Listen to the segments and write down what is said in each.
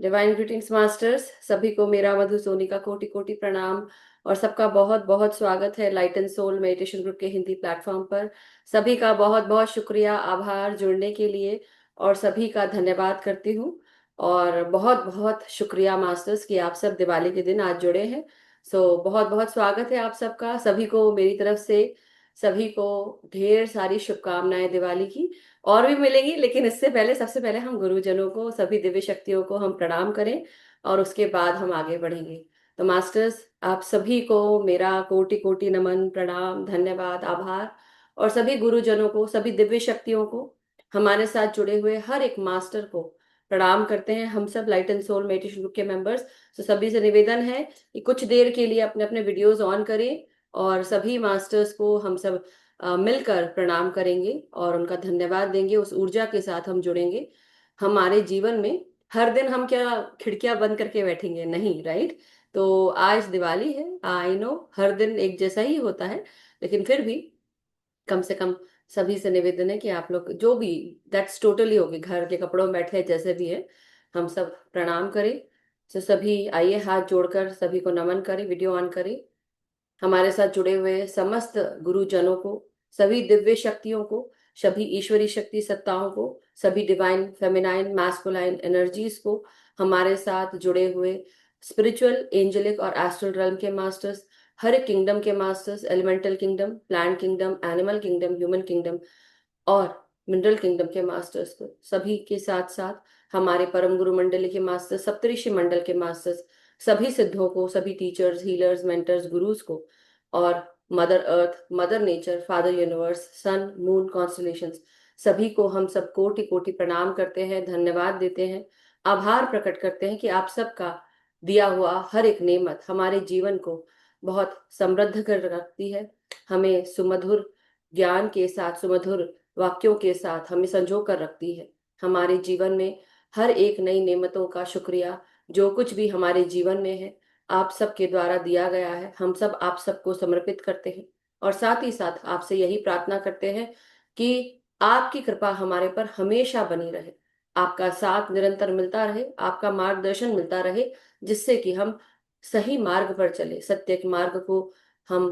Divine greetings masters, सभी को मेरा मधु सोनी का कोटि कोटि प्रणाम। और सबका बहुत बहुत स्वागत है light and soul meditation group के हिंदी प्लेटफॉर्म पर। सभी का बहुत बहुत शुक्रिया, आभार जुड़ने के लिए, और सभी का धन्यवाद करती हूँ। और बहुत बहुत शुक्रिया मास्टर्स कि आप सब दिवाली के दिन आज जुड़े हैं। बहुत बहुत स्वागत है आप सबका, सभी को मेरी तरफ से। सभी को ढेर सारी शुभकामनाएं दिवाली की। और भी मिलेंगी, लेकिन इससे पहले सबसे पहले हम गुरुजनों को, सभी दिव्य शक्तियों को हम प्रणाम करें, और उसके बाद हम आगे बढ़ेंगे। तो मास्टर्स, आप सभी को मेरा कोटि कोटि नमन, प्रणाम, धन्यवाद, आभार। और सभी गुरुजनों को, सभी दिव्य शक्तियों को, हमारे साथ जुड़े हुए हर एक मास्टर को प्रणाम करते हैं हम सब light and soul meditation group के मेंबर्स। तो सभी से निवेदन है कि कुछ देर के लिए अपने अपने वीडियोस ऑन करें, और सभी मास्टर्स को हम सब मिलकर प्रणाम करेंगे और उनका धन्यवाद देंगे। उस ऊर्जा के साथ हम जुड़ेंगे। हमारे जीवन में हर दिन हम क्या खिड़कियां बंद करके बैठेंगे? नहीं, राइट? तो आज दिवाली है, आई नो हर दिन एक जैसा ही होता है, लेकिन फिर भी कम से कम सभी से निवेदन है कि आप लोग जो भी, दैट्स टोटली होगी, घर के कपड़ों में बैठे हैं, जैसे भी है, हम सब प्रणाम करें। तो सभी आइए हाथ जोड़कर सभी को नमन करें, वीडियो ऑन करें। हमारे साथ जुड़े हुए समस्त गुरुजनों को, सभी दिव्य शक्तियों को, सभी ईश्वरी शक्ति सत्ताओं को, सभी डिवाइन फेमिनाइन मैस्कुलाइन एनर्जीज को, हमारे साथ जुड़े हुए स्पिरिचुअल, एंजेलिक और एस्ट्रल realm के मास्टर्स, हर एक किंगडम के masters, elemental kingdom, plant kingdom, animal kingdom, human kingdom और मिनरल किंगडम के मास्टर्स को, सभी के साथ साथ हमारे परम गुरु मंडली के मास्टर्स, सप्तऋषि मंडल के मास्टर्स, सभी सिद्धों को, सभी टीचर्स, हीलर्स, मेंटर्स, गुरुज को, और mother earth, mother nature, father universe, sun, moon, constellations, सभी को हम सब कोटि कोटि प्रणाम करते हैं, धन्यवाद देते हैं, आभार प्रकट करते हैं कि आप सबका दिया हुआ हर एक नेमत हमारे जीवन को बहुत समृद्ध कर रखती है। हमें सुमधुर ज्ञान के साथ, सुमधुर वाक्यों के साथ हमें संजो कर रखती है। हमारे जीवन में हर एक नई नेमतों का शुक्रिया, जो कुछ भी हमारे जीवन में है, आप सबके द्वारा दिया गया है, हम सब आप सबको समर्पित करते हैं। और साथ ही साथ आपसे यही प्रार्थना करते हैं कि आपकी कृपा हमारे पर हमेशा बनी रहे, आपका साथ निरंतर मिलता रहे, आपका मार्गदर्शन मिलता रहे, जिससे कि हम सही मार्ग पर चले, सत्य के मार्ग को हम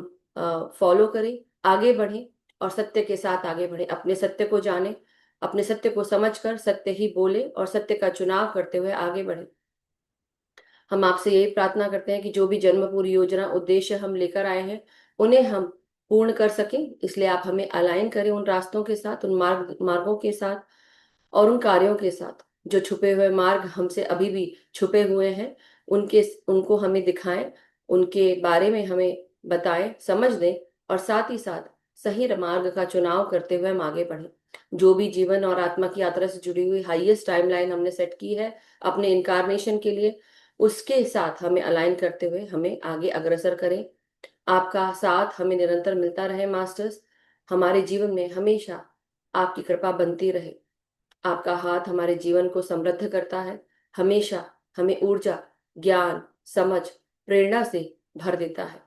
फॉलो करें, आगे बढ़ें, और सत्य के साथ आगे बढ़े, अपने सत्य को जाने, अपने सत्य को समझकर सत्य ही बोले, और सत्य का चुनाव करते हुए आगे बढ़े। हम आपसे यही प्रार्थना करते हैं कि जो भी जन्म पूरी योजना, उद्देश्य हम लेकर आए हैं, उन्हें हम पूर्ण कर सकें। इसलिए आप हमें अलाइन करें उन रास्तों के साथ, उन मार्गों के साथ, और उन कार्यों के साथ। जो छुपे हुए मार्ग हमसे अभी भी छुपे हुए हैं, उनके उनको हमें दिखाएं, उनके बारे में हमें बताएं, समझ दें, और साथ ही साथ सही मार्ग का चुनाव करते हुए हम आगे बढ़ें। जो भी जीवन और आत्मा की यात्रा से जुड़ी हुई हाईएस्ट टाइमलाइन हमने सेट की है अपने इनकारनेशन के लिए, उसके साथ हमें अलाइन करते हुए हमें आगे अग्रसर करें। आपका साथ हमें निरंतर मिलता रहे मास्टर्स। हमारे जीवन में हमेशा आपकी कृपा बनती रहे। आपका हाथ हमारे जीवन को समृद्ध करता है, हमेशा हमें ऊर्जा, ज्ञान, समझ, प्रेरणा से भर देता है।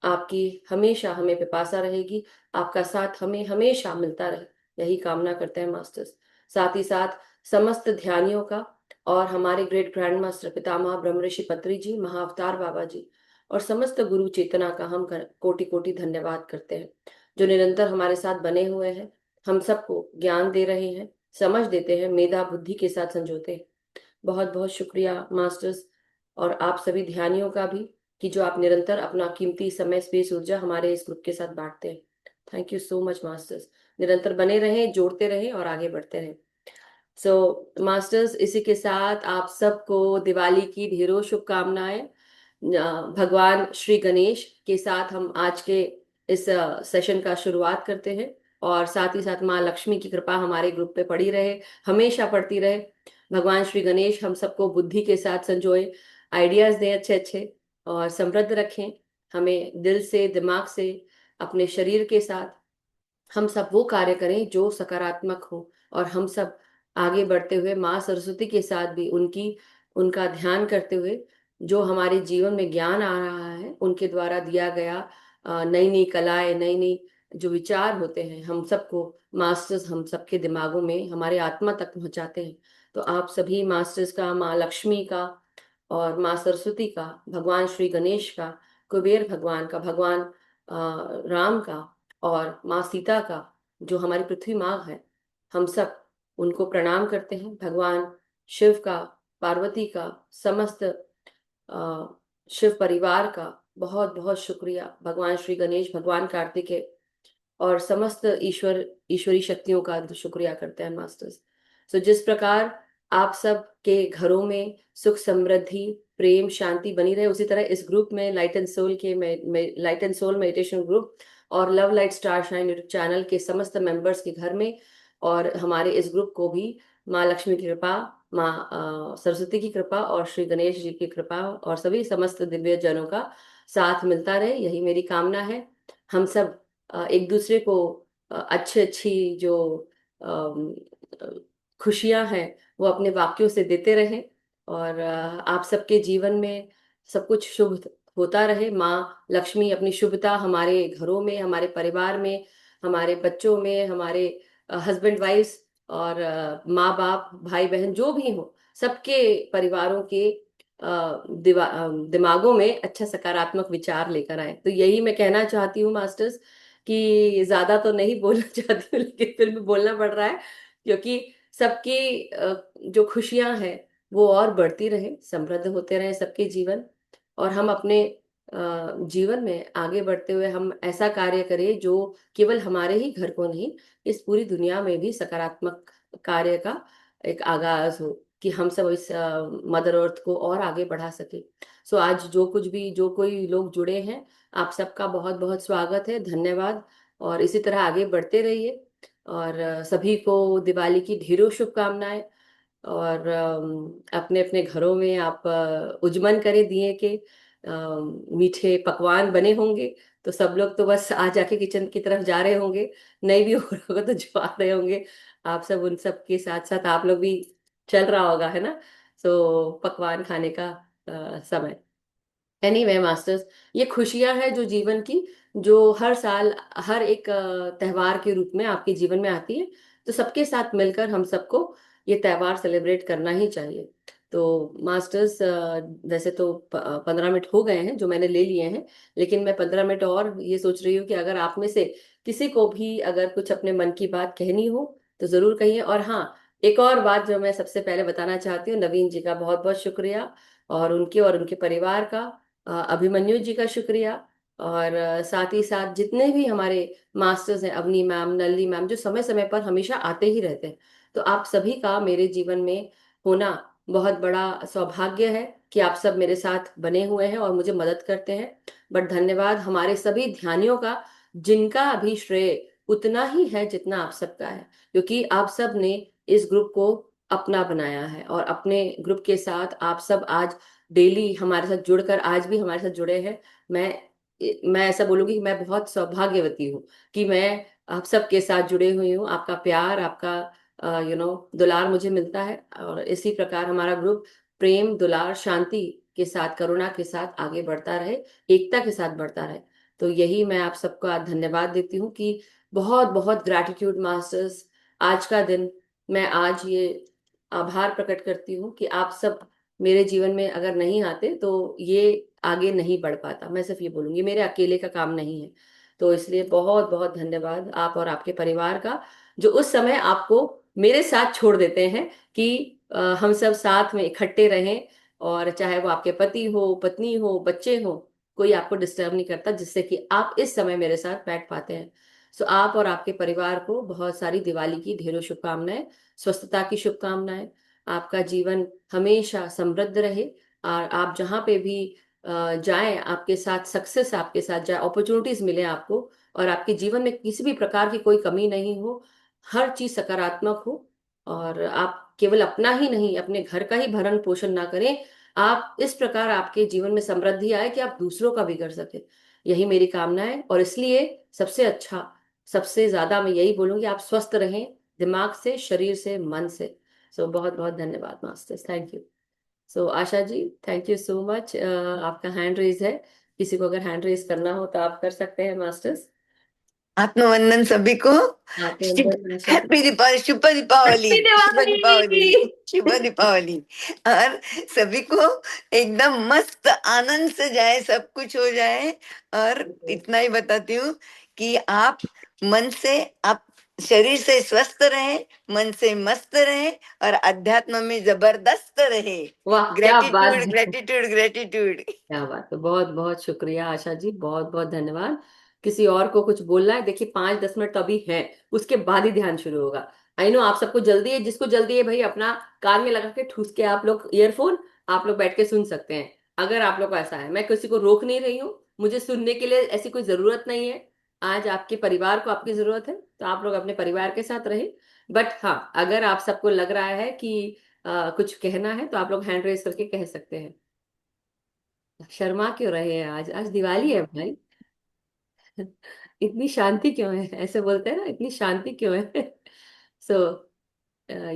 आपकी हमेशा हमें पिपासा रहेगी, आपका साथ हमें हमेशा मिलता रहे, यही कामना करते हैं मास्टर्स। साथ ही साथ समस्त ध्यानियों का, और हमारे ग्रेट ग्रैंड मास्टर पितामह ब्रह्म ऋषि पत्री जी, महाअवतार बाबा जी, और समस्त गुरु चेतना का हम कोटि कोटि धन्यवाद करते हैं, जो निरंतर हमारे साथ बने हुए हैं, हम सबको ज्ञान दे रहे हैं, समझ देते हैं, मेधा बुद्धि के साथ संजोते हैं। बहुत बहुत शुक्रिया मास्टर्स, और आप सभी ध्यानियों का भी, कि जो आप निरंतर अपना कीमती समय, स्पेस, ऊर्जा हमारे इस ग्रुप के साथ बांटते हैं। Thank you so much masters. निरंतर बने रहें, जोड़ते रहें और आगे बढ़ते रहें। मास्टर्स, इसी के साथ आप सबको दिवाली की ढेरों शुभकामनाएं। भगवान श्री गणेश के साथ हम आज के इस सेशन का शुरुआत करते हैं, और साथ ही साथ माँ लक्ष्मी की कृपा हमारे ग्रुप पे पड़ी रहे, हमेशा पड़ती रहे। भगवान श्री गणेश हम सबको बुद्धि के साथ संजोए, आइडियाज दें अच्छे अच्छे, और समृद्ध रखें हमें, दिल से, दिमाग से, अपने शरीर के साथ। हम सब वो कार्य करें जो सकारात्मक हो, और हम सब आगे बढ़ते हुए माँ सरस्वती के साथ भी उनका ध्यान करते हुए, जो हमारे जीवन में ज्ञान आ रहा है उनके द्वारा दिया गया, नई नई कलाएं, नई नई जो विचार होते हैं हम सबको मास्टर्स हम सबके दिमागों में हमारे आत्मा तक पहुंचाते हैं। तो आप सभी मास्टर्स का, माँ लक्ष्मी का और माँ सरस्वती का, भगवान श्री गणेश का, कुबेर भगवान का, भगवान राम का और माँ सीता का, जो हमारी पृथ्वी माँ है, हम सब उनको प्रणाम करते हैं। भगवान शिव का, पार्वती का, समस्त शिव परिवार का बहुत बहुत शुक्रिया। भगवान श्री गणेश, भगवान कार्तिकेय और समस्त ईश्वरी शक्तियों का शुक्रिया करते हैं मास्टर्स। सो जिस प्रकार आप सब के घरों में सुख समृद्धि प्रेम शांति बनी रहे, उसी तरह इस ग्रुप में, लाइट एंड सोल के light and soul meditation group और love light star shine YouTube channel के समस्त मेंबर्स के घर में और हमारे इस ग्रुप को भी माँ लक्ष्मी की कृपा, माँ सरस्वती की कृपा और श्री गणेश जी की कृपा और सभी समस्त दिव्य जनों का साथ मिलता रहे, यही मेरी कामना है। हम सब एक दूसरे को अच्छी अच्छी जो अम, अ, खुशियां हैं वो अपने वाक्यों से देते रहें और आप सबके जीवन में सब कुछ शुभ होता रहे। माँ लक्ष्मी अपनी शुभता हमारे घरों में, हमारे परिवार में, हमारे बच्चों में, हमारे हस्बैंड वाइफ्स और माँ बाप भाई बहन जो भी हो, सबके परिवारों के दिमागों में अच्छा सकारात्मक विचार लेकर आए। तो यही मैं कहना चाहती हूँ मास्टर्स, कि ज्यादा तो नहीं बोलना चाहती हूँ लेकिन फिर भी बोलना पड़ रहा है, क्योंकि सबकी जो खुशियां हैं वो और बढ़ती रहे, समृद्ध होते रहे सबके जीवन, और हम अपने जीवन में आगे बढ़ते हुए हम ऐसा कार्य करें जो केवल हमारे ही घर को नहीं, इस पूरी दुनिया में भी सकारात्मक कार्य का एक आगाज हो, कि हम सब इस मदर अर्थ को और आगे बढ़ा सके। सो आज जो कुछ भी, जो कोई लोग जुड़े हैं, आप सबका बहुत बहुत स्वागत है, धन्यवाद। और इसी तरह आगे बढ़ते रहिए और सभी को दिवाली की ढेरों शुभकामनाएं। और अपने अपने घरों में आप उज्जमन करें दिए के, मीठे पकवान बने होंगे, तो सब लोग तो बस आ जाके किचन की तरफ जा रहे होंगे, नहीं भी हो रहा होगा तो जो आ रहे होंगे, आप सब उन सब के साथ साथ आप लोग भी चल रहा होगा, है ना। सो पकवान खाने का समय। एनीवे मास्टर्स, ये खुशियां हैं जो जीवन की, जो हर साल हर एक त्योहार के रूप में आपके जीवन में आती है। तो सबके साथ मिलकर हम सबको ये त्योहार सेलिब्रेट करना ही चाहिए। तो मास्टर्स, वैसे तो 15 मिनट हो गए हैं जो मैंने ले लिए हैं, लेकिन मैं 15 मिनट और ये सोच रही हूँ कि अगर आप में से किसी को भी अगर कुछ अपने मन की बात कहनी हो तो जरूर कहिए। और हाँ, एक और बात जो मैं सबसे पहले बताना चाहती हूँ, नवीन जी का बहुत बहुत शुक्रिया और उनके परिवार का, अभिमन्यु जी का शुक्रिया, और साथ ही साथ जितने भी हमारे मास्टर्स हैं, अवनी मैम, नल्ली मैम, जो समय समय पर हमेशा आते ही रहते हैं। तो आप सभी का मेरे जीवन में होना बहुत बड़ा सौभाग्य है, कि आप सब मेरे साथ बने हुए हैं और मुझे मदद करते हैं। बट धन्यवाद हमारे सभी ध्यानियों का, जिनका अभी श्रेय उतना ही है जितना आप सबका है, क्योंकि आप सब ने इस ग्रुप को अपना बनाया है और अपने ग्रुप के साथ आप सब आज डेली हमारे साथ जुड़कर आज भी हमारे साथ जुड़े हैं। मैं ऐसा बोलूंगी कि मैं बहुत सौभाग्यवती हूँ कि मैं आप सबके साथ जुड़े हुई हूँ। आपका प्यार, आपका दुलार मुझे मिलता है, और इसी प्रकार हमारा ग्रुप प्रेम दुलार शांति के साथ, करुणा के साथ आगे बढ़ता रहे, एकता के साथ बढ़ता रहे। तो यही मैं आप सबको आज धन्यवाद देती हूँ कि बहुत बहुत ग्रैटिट्यूड मास्टर्स। आज का दिन मैं आज ये आभार प्रकट करती हूँ कि आप सब मेरे जीवन में अगर नहीं आते तो ये आगे नहीं बढ़ पाता। मैं सिर्फ ये बोलूंगी, मेरे अकेले का काम नहीं है। तो इसलिए बहुत बहुत धन्यवाद आप और आपके परिवार का, जो उस समय आपको मेरे साथ छोड़ देते हैं कि हम सब साथ में इकट्ठे रहें, और चाहे वो आपके पति हो, पत्नी हो, बच्चे हो, कोई आपको डिस्टर्ब नहीं करता, जिससे कि आप इस समय मेरे साथ बैठ पाते हैं। सो आप और आपके परिवार को बहुत सारी दिवाली की ढेरों शुभकामनाएं, स्वस्थता की शुभकामनाएं। आपका जीवन हमेशा समृद्ध रहे, और आप जहाँ पे भी जाएं, आपके साथ सक्सेस आपके साथ जाए, अपॉर्चुनिटीज मिले आपको, और आपके जीवन में किसी भी प्रकार की कोई कमी नहीं हो, हर चीज सकारात्मक हो, और आप केवल अपना ही नहीं, अपने घर का ही भरण पोषण ना करें, आप इस प्रकार आपके जीवन में समृद्धि आए कि आप दूसरों का भी कर सके। यही मेरी कामना है, और इसलिए सबसे अच्छा, सबसे ज्यादा मैं यही बोलूंगी, आप स्वस्थ रहें, दिमाग से, शरीर से, मन से। सो बहुत बहुत धन्यवाद masters, thank you. So Asha ji, thank you so much. आपका हैंड रेज है, किसी को अगर हैंड रेज करना हो तो आप कर सकते हैं मास्टर्स। आत्मवंदन सभी को। आपके अंदर आशा की। हैप्पी दीपावली, शुभ दीपावली, हैप्पी शुभ दीपावली, दिवाली। शुभ दीपावली। और सभी को एकदम मस्त आनंद से जाए, सब कुछ हो जाए। और इतना ही बताती हूँ कि आप मन से, आप शरीर से स्वस्थ रहे, मन से मस्त रहे, और अध्यात्म में जबरदस्त रहे। वाह क्या बात ग्रेटिट्यूड, है। Gratitude, gratitude. क्या बात है, बहुत बहुत शुक्रिया आशा जी, बहुत बहुत धन्यवाद। किसी और को कुछ बोलना है? देखिए 5-10 मिनट तो अभी है, उसके बाद ही ध्यान शुरू होगा। आई नो आप सबको जल्दी है, जिसको जल्दी है भाई अपना कान में लगा के ठूस के आप लोग ईयरफोन, आप लोग बैठ के सुन सकते हैं। अगर आप लोग को ऐसा है, मैं किसी को रोक नहीं रही हूँ, मुझे सुनने के लिए ऐसी कोई जरूरत नहीं है। आज आपके परिवार को आपकी जरूरत है, तो आप लोग अपने परिवार के साथ रहे। बट हाँ, अगर आप सबको लग रहा है कि कुछ कहना है, तो आप लोग हैंड रेस करके कह सकते हैं। शर्मा क्यों रहे हैं? आज आज दिवाली है भाई। इतनी शांति क्यों है? ऐसे बोलते हैं ना, इतनी शांति क्यों है? सो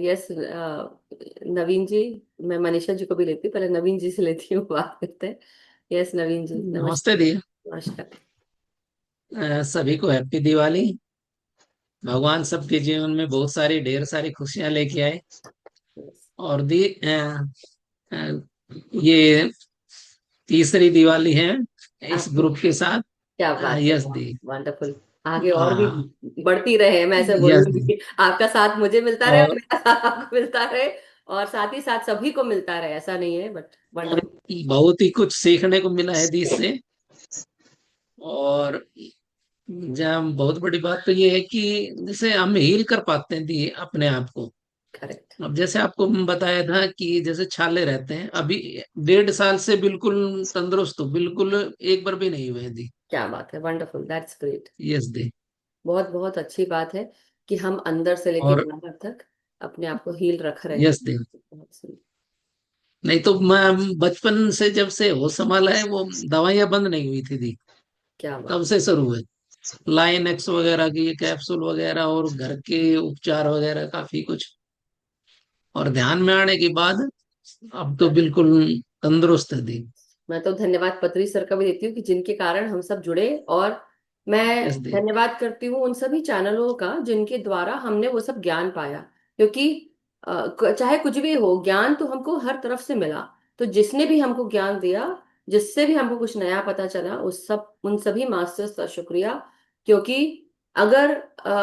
यस नवीन जी, मैं मनीषा जी को भी लेती हूँ, पहले नवीन जी से लेती हूँ, बात करते हैं। यस नवीन जी, नमस्ते दी। नमस्कार। नमस्कार। सभी को हैप्पी दिवाली। भगवान सबके जीवन में बहुत सारी ढेर सारी खुशियां लेके आए। Yes, और अ, ये तीसरी दिवाली है इस आपकी ग्रुप के साथ। क्या बात है, यस दी। वंडरफुल। आगे और भी हाँ। बढ़ती रहे, मैं ऐसे यस दी। बोलूंगी। आपका साथ मुझे मिलता रहे और और मेरा साथ आपको मिलता रहे, और साथ ही साथ सभी को मिलता रहे, ऐसा नहीं है, बट वंडरफुल। बहुत ही कुछ सीखने को मिला है दी इससे। और जहाँ बहुत बड़ी बात तो ये है कि जैसे हम हील कर पाते हैं दी अपने आप को। करेक्ट। अब जैसे आपको बताया था कि जैसे छाले रहते हैं, अभी 1.5 साल से बिल्कुल तंदुरुस्त हो, बिल्कुल एक बार भी नहीं हुए दी। क्या बात है, वंडरफुल, दैट्स ग्रेट। यस दी। बहुत बहुत अच्छी बात है कि हम अंदर से लेके और बाहर तक अपने आप को हील रख रहे हैं। यस दी। बहुत सही। नहीं तो मैं बचपन से जब से होश संभाला है, वो दवाइयां बंद नहीं हुई थी दी। क्या तब बात। से शुरू हुए लाइन एक्स वगैरह की कैप्सूल वगैरह, और घर के उपचार वगैरह काफी कुछ। और ध्यान में आने के बाद अब तो बिल्कुल तंदुरुस्त है दी। मैं तो धन्यवाद पत्री सर का भी देती हूँ कि जिनके कारण हम सब जुड़े, और मैं यस दी। धन्यवाद करती हूँ उन सभी चैनलों का जिनके द्वारा हमने वो सब ज्ञान पाया। क्योंकि चाहे कुछ भी हो, ज्ञान तो हमको हर तरफ से मिला। तो जिसने भी हमको ज्ञान दिया, जिससे भी हमको कुछ नया पता चला, उस सब उन सभी मास्टर्स का शुक्रिया। क्योंकि अगर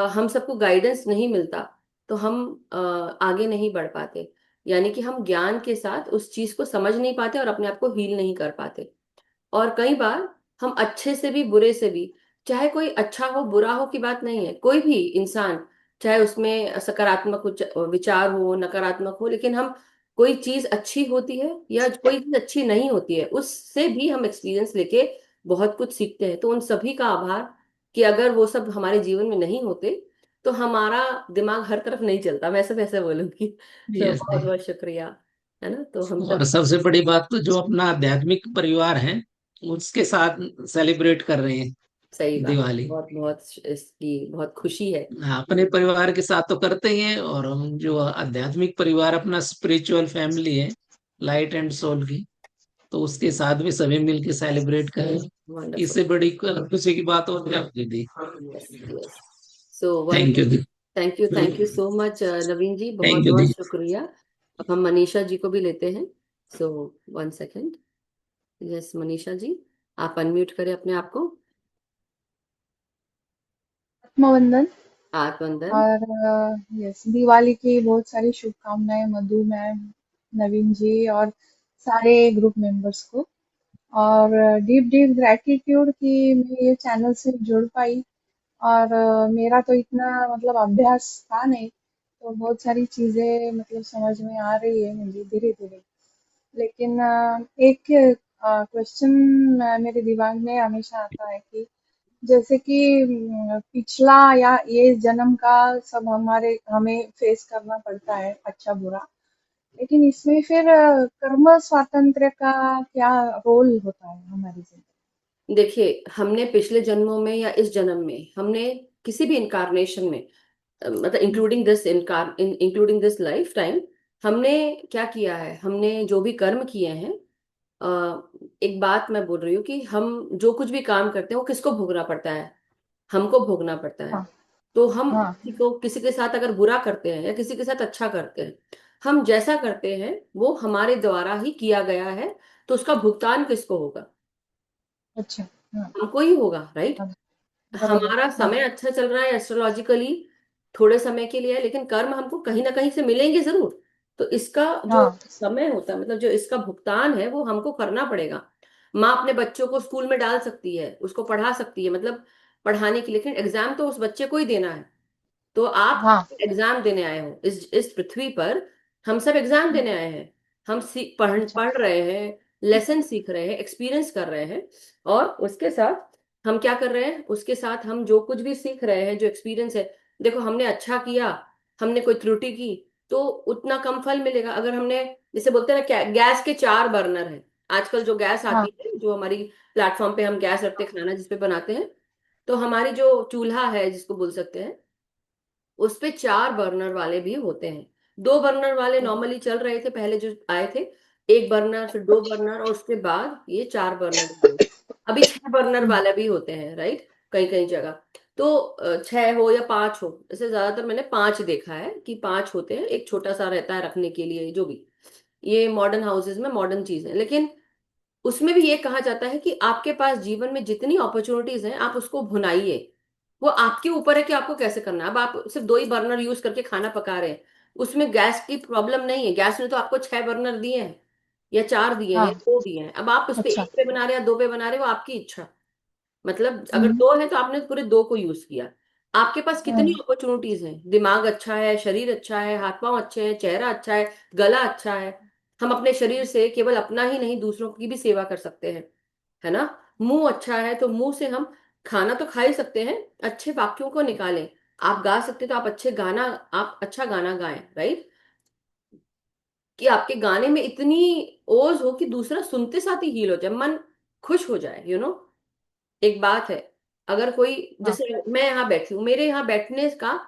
हम सबको गाइडेंस नहीं मिलता, तो हम आगे नहीं बढ़ पाते। यानी कि हम ज्ञान के साथ उस चीज को समझ नहीं पाते और अपने आप को हील नहीं कर पाते। और कई बार हम अच्छे से भी बुरे से भी, चाहे कोई अच्छा हो बुरा हो की बात नहीं है, कोई भी इंसान, चाहे उसमें सकारात्मक विचार हो नकारात्मक हो, लेकिन हम कोई चीज अच्छी होती है या कोई चीज अच्छी नहीं होती है, उससे भी हम एक्सपीरियंस लेके बहुत कुछ सीखते हैं। तो उन सभी का आभार कि अगर वो सब हमारे जीवन में नहीं होते, तो हमारा दिमाग हर तरफ नहीं चलता, मैं सब ऐसे बोलूंगी। तो यस दी। बहुत बहुत शुक्रिया, है ना, तो हम और सब। सबसे बड़ी बात तो जो अपना आध्यात्मिक परिवार है उसके साथ सेलिब्रेट कर रहे हैं सही बात, दिवाली। बहुत बहुत इसकी बहुत खुशी है। हाँ, अपने परिवार के साथ तो करते ही हैं, और हम जो आध्यात्मिक परिवार अपना स्पिरिचुअल फैमिली है, लाइट एंड सोल की, तो उसके साथ भी सभी मिलके सेलिब्रेट करें। वंडरफुल। इससे बड़ी खुशी की बात और क्या होगी दी। Yes yes. So thank you wonderful. दी। Thank you so much Naveen ji, बहुत थैंक यू बहुत दी। शुक्रिया। अब हम मनीषा जी को भी लेते हैं। सो 1 सेकेंड। यस मनीषा जी, आप अनम्यूट करें अपने आप को। आत्मवंदन। आत्मंदन। और यस, दिवाली की बहुत सारी शुभकामनाएं मधु मैम, नवीन जी और सारे ग्रुप मेंबर्स को। और डीप डीप ग्रैटिट्यूड कि मैं ये चैनल से जुड़ पाई। और मेरा तो इतना मतलब अभ्यास था नहीं, तो बहुत सारी चीजें मतलब समझ में आ रही है मुझे धीरे धीरे। लेकिन एक क्वेश्चन मेरे दिमाग में हमेशा आता है कि जैसे कि पिछला या ये जन्म का सब हमारे हमें फेस करना पड़ता है, अच्छा बुरा। लेकिन इसमें फिर कर्म स्वातंत्र्य का क्या रोल होता है हमारी जिंदगी? देखिए, हमने पिछले जन्मों में या इस जन्म में, हमने किसी भी इनकारनेशन में, मतलब इंक्लूडिंग दिस लाइफ टाइम, हमने क्या किया है, हमने जो भी कर्म किए हैं। एक बात मैं बोल रही हूँ कि हम जो कुछ भी काम करते हैं वो किसको भोगना पड़ता है? हमको भोगना पड़ता है। हाँ तो हम हाँ किसी के साथ अगर बुरा करते हैं या किसी के साथ अच्छा करते हैं, हम जैसा करते हैं वो हमारे द्वारा ही किया गया है, तो उसका भुगतान किसको होगा? अच्छा। हाँ हमको ही होगा, राइट? हाँ बराबर। हमारा हाँ समय अच्छा चल रहा है एस्ट्रोलॉजिकली, थोड़े समय के लिए है, लेकिन कर्म हमको कहीं ना कहीं से मिलेंगे जरूर। तो इसका जो हाँ समय होता है, मतलब जो इसका भुगतान है, वो हमको करना पड़ेगा। माँ अपने बच्चों को स्कूल में डाल सकती है, उसको पढ़ा सकती है, मतलब पढ़ाने के लिए, लेकिन एग्जाम तो उस बच्चे को ही देना है। तो आप हाँ एग्जाम देने आए हो इस पृथ्वी पर। हम सब एग्जाम हम्म, देने आए हैं। हम अच्छा। पढ़ रहे हैं, लेसन सीख रहे हैं, एक्सपीरियंस कर रहे हैं। और उसके साथ हम क्या कर रहे हैं? उसके साथ हम जो कुछ भी सीख रहे हैं, जो एक्सपीरियंस है, देखो हमने अच्छा किया, हमने कोई त्रुटि की, तो उतना कम फल मिलेगा। अगर हमने, जैसे बोलते हैं ना, गैस के चार बर्नर हैं। आजकल जो गैस हाँ आती है, जो हमारी प्लेटफॉर्म पे हम गैस रखते हैं, खाना जिसपे बनाते हैं, तो हमारी जो चूल्हा है जिसको बोल सकते हैं, उस पे चार बर्नर वाले भी होते हैं। दो बर्नर वाले नॉर्मली चल रहे थे पहले जो आए थे, एक बर्नर, फिर दो बर्नर, और उसके बाद ये चार बर्नर वाले। अभी छह बर्नर हम्म, वाले भी होते हैं, राइट? कई कई जगह। तो छह हो या पांच हो, जैसे ज्यादातर मैंने पांच देखा है कि पांच होते हैं, एक छोटा सा रहता है रखने के लिए, जो भी। ये मॉडर्न हाउसेज में मॉडर्न चीज है, लेकिन उसमें भी ये कहा जाता है कि आपके पास जीवन में जितनी अपॉर्चुनिटीज हैं, आप उसको भुनाइए। वो आपके ऊपर है कि आपको कैसे करना है। अब आप सिर्फ दो ही बर्नर यूज करके खाना पका रहे हैं, उसमें गैस की प्रॉब्लम नहीं है। गैस ने तो आपको छह बर्नर दिए हैं, या चार दिए हैं, या हाँ दो दिए हैं। अब आप उस पे अच्छा। एक पे बना रहे हैं या दो पे बना रहे हैं, वो आपकी इच्छा। मतलब अगर हम्म, दो है तो आपने पूरे दो को यूज किया। आपके पास कितनी हम्म, अपॉर्चुनिटीज हैं। दिमाग अच्छा है, शरीर अच्छा है, हाथ पांव अच्छे हैं, चेहरा अच्छा है, गला अच्छा है। हम अपने शरीर से केवल अपना ही नहीं, दूसरों की भी सेवा कर सकते हैं, है ना? मुंह अच्छा है तो मुंह से हम खाना तो खा ही सकते हैं, अच्छे वाक्यों को निकालें। आप गा सकते तो आप अच्छा गाना गाएं, राइट? कि आपके गाने में इतनी ओज हो कि दूसरा सुनते साथ ही हील हो जाए, मन खुश हो जाए, एक बात है। अगर कोई, हाँ जैसे मैं यहाँ बैठी हूँ, मेरे यहाँ बैठने का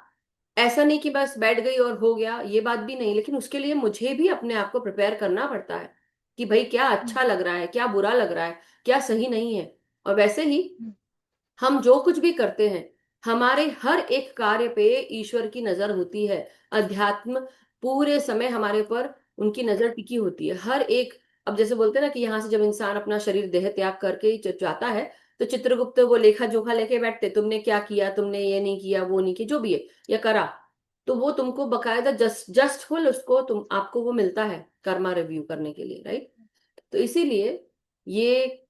ऐसा नहीं कि बस बैठ गई और हो गया, ये बात भी नहीं, लेकिन उसके लिए मुझे भी अपने आप को प्रिपेयर करना पड़ता है कि भाई क्या हम्म, अच्छा लग रहा है, क्या बुरा लग रहा है, क्या सही नहीं है। और वैसे ही हम्म, हम जो कुछ भी करते हैं, हमारे हर एक कार्य पे ईश्वर की नजर होती है। अध्यात्म पूरे समय हमारे पर उनकी नजर टिकी होती है, हर एक। अब जैसे बोलते हैं ना कि यहाँ से जब इंसान अपना शरीर देह त्याग करके जाता है, तो चित्रगुप्त वो लेखा जोखा लेके बैठते, तुमने क्या किया, तुमने ये नहीं किया, वो नहीं किया, जो भी है, या करा। तो वो तुमको बकायदा जस्ट फुल उसको तुम आपको वो मिलता है कर्मा रिव्यू करने के लिए, राइट? तो इसीलिए ये,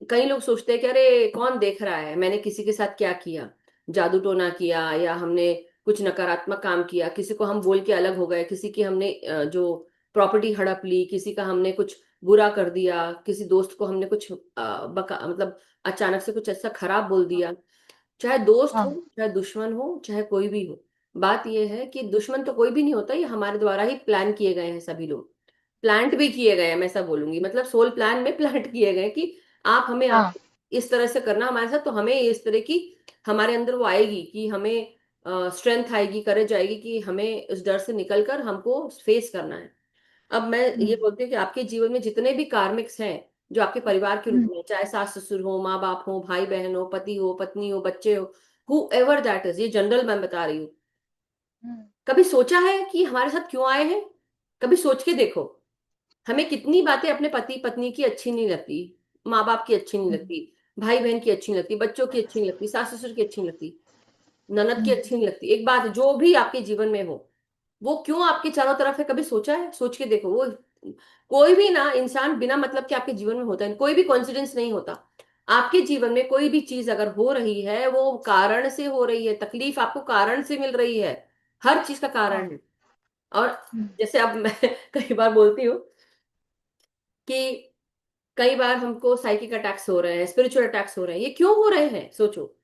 कई लोग सोचते हैं कि अरे कौन देख रहा है, मैंने किसी के साथ क्या किया, जादू टोना किया, या हमने कुछ नकारात्मक काम किया, किसी को हम बोल के अलग हो गए, किसी की हमने जो प्रॉपर्टी हड़प ली, किसी का हमने कुछ बुरा कर दिया, किसी दोस्त को हमने कुछ मतलब अचानक से कुछ ऐसा खराब बोल दिया। चाहे दोस्त हो, हाँ चाहे दुश्मन हो, चाहे कोई भी हो, बात यह है कि दुश्मन तो कोई भी नहीं होता, ये हमारे द्वारा ही प्लान किए गए हैं सभी लोग। प्लांट भी किए गए हैं, मैं ऐसा बोलूंगी, मतलब सोल प्लान में प्लांट किए गए हैं कि आप हाँ इस तरह से करना हमारे साथ, तो हमें इस तरह की हमारे अंदर वो आएगी कि हमें स्ट्रेंथ आएगी, करेज आएगी कि हमें उस डर से निकलकर हमको फेस करना है। अब मैं ये हम्म, बोलती हूँ कि आपके जीवन में जितने भी कार्मिक्स हैं, जो आपके परिवार के रूप हम्म, में, चाहे सास ससुर हो, माँ बाप हो, भाई बहन हो, पति हो, पत्नी हो, बच्चे हो, हु एवर दैट इज, ये जनरल मैं बता रही हूँ। हम्म, कभी सोचा है कि हमारे साथ क्यों आए हैं? कभी सोच के देखो। हमें कितनी बातें अपने पति पत्नी की अच्छी नहीं लगती, माँ बाप की अच्छी नहीं हम्म, लगती, भाई बहन की अच्छी नहीं लगती, बच्चों की अच्छी नहीं लगती, सास ससुर की अच्छी नहीं लगती, ननद की हम्म, अच्छी नहीं लगती। एक बात, जो भी आपके जीवन में हो, वो क्यों आपके चारों तरफ है? कभी सोचा है? सोच के देखो। वो कोई भी ना इंसान बिना मतलब के आपके जीवन में होता है, कोई भी कॉन्सिडेंस नहीं होता। आपके जीवन में कोई भी चीज अगर हो रही है, वो कारण से हो रही है, तकलीफ आपको कारण से मिल रही है, हर चीज का हाँ कारण है। और हम्म, जैसे अब मैं कई बार बोलती हूँ कि कई बार हमको साइकिक अटैक्स हो रहे हैं, स्पिरिचुअल अटैक्स हो रहे हैं, ये क्यों हो रहे हैं? सोचो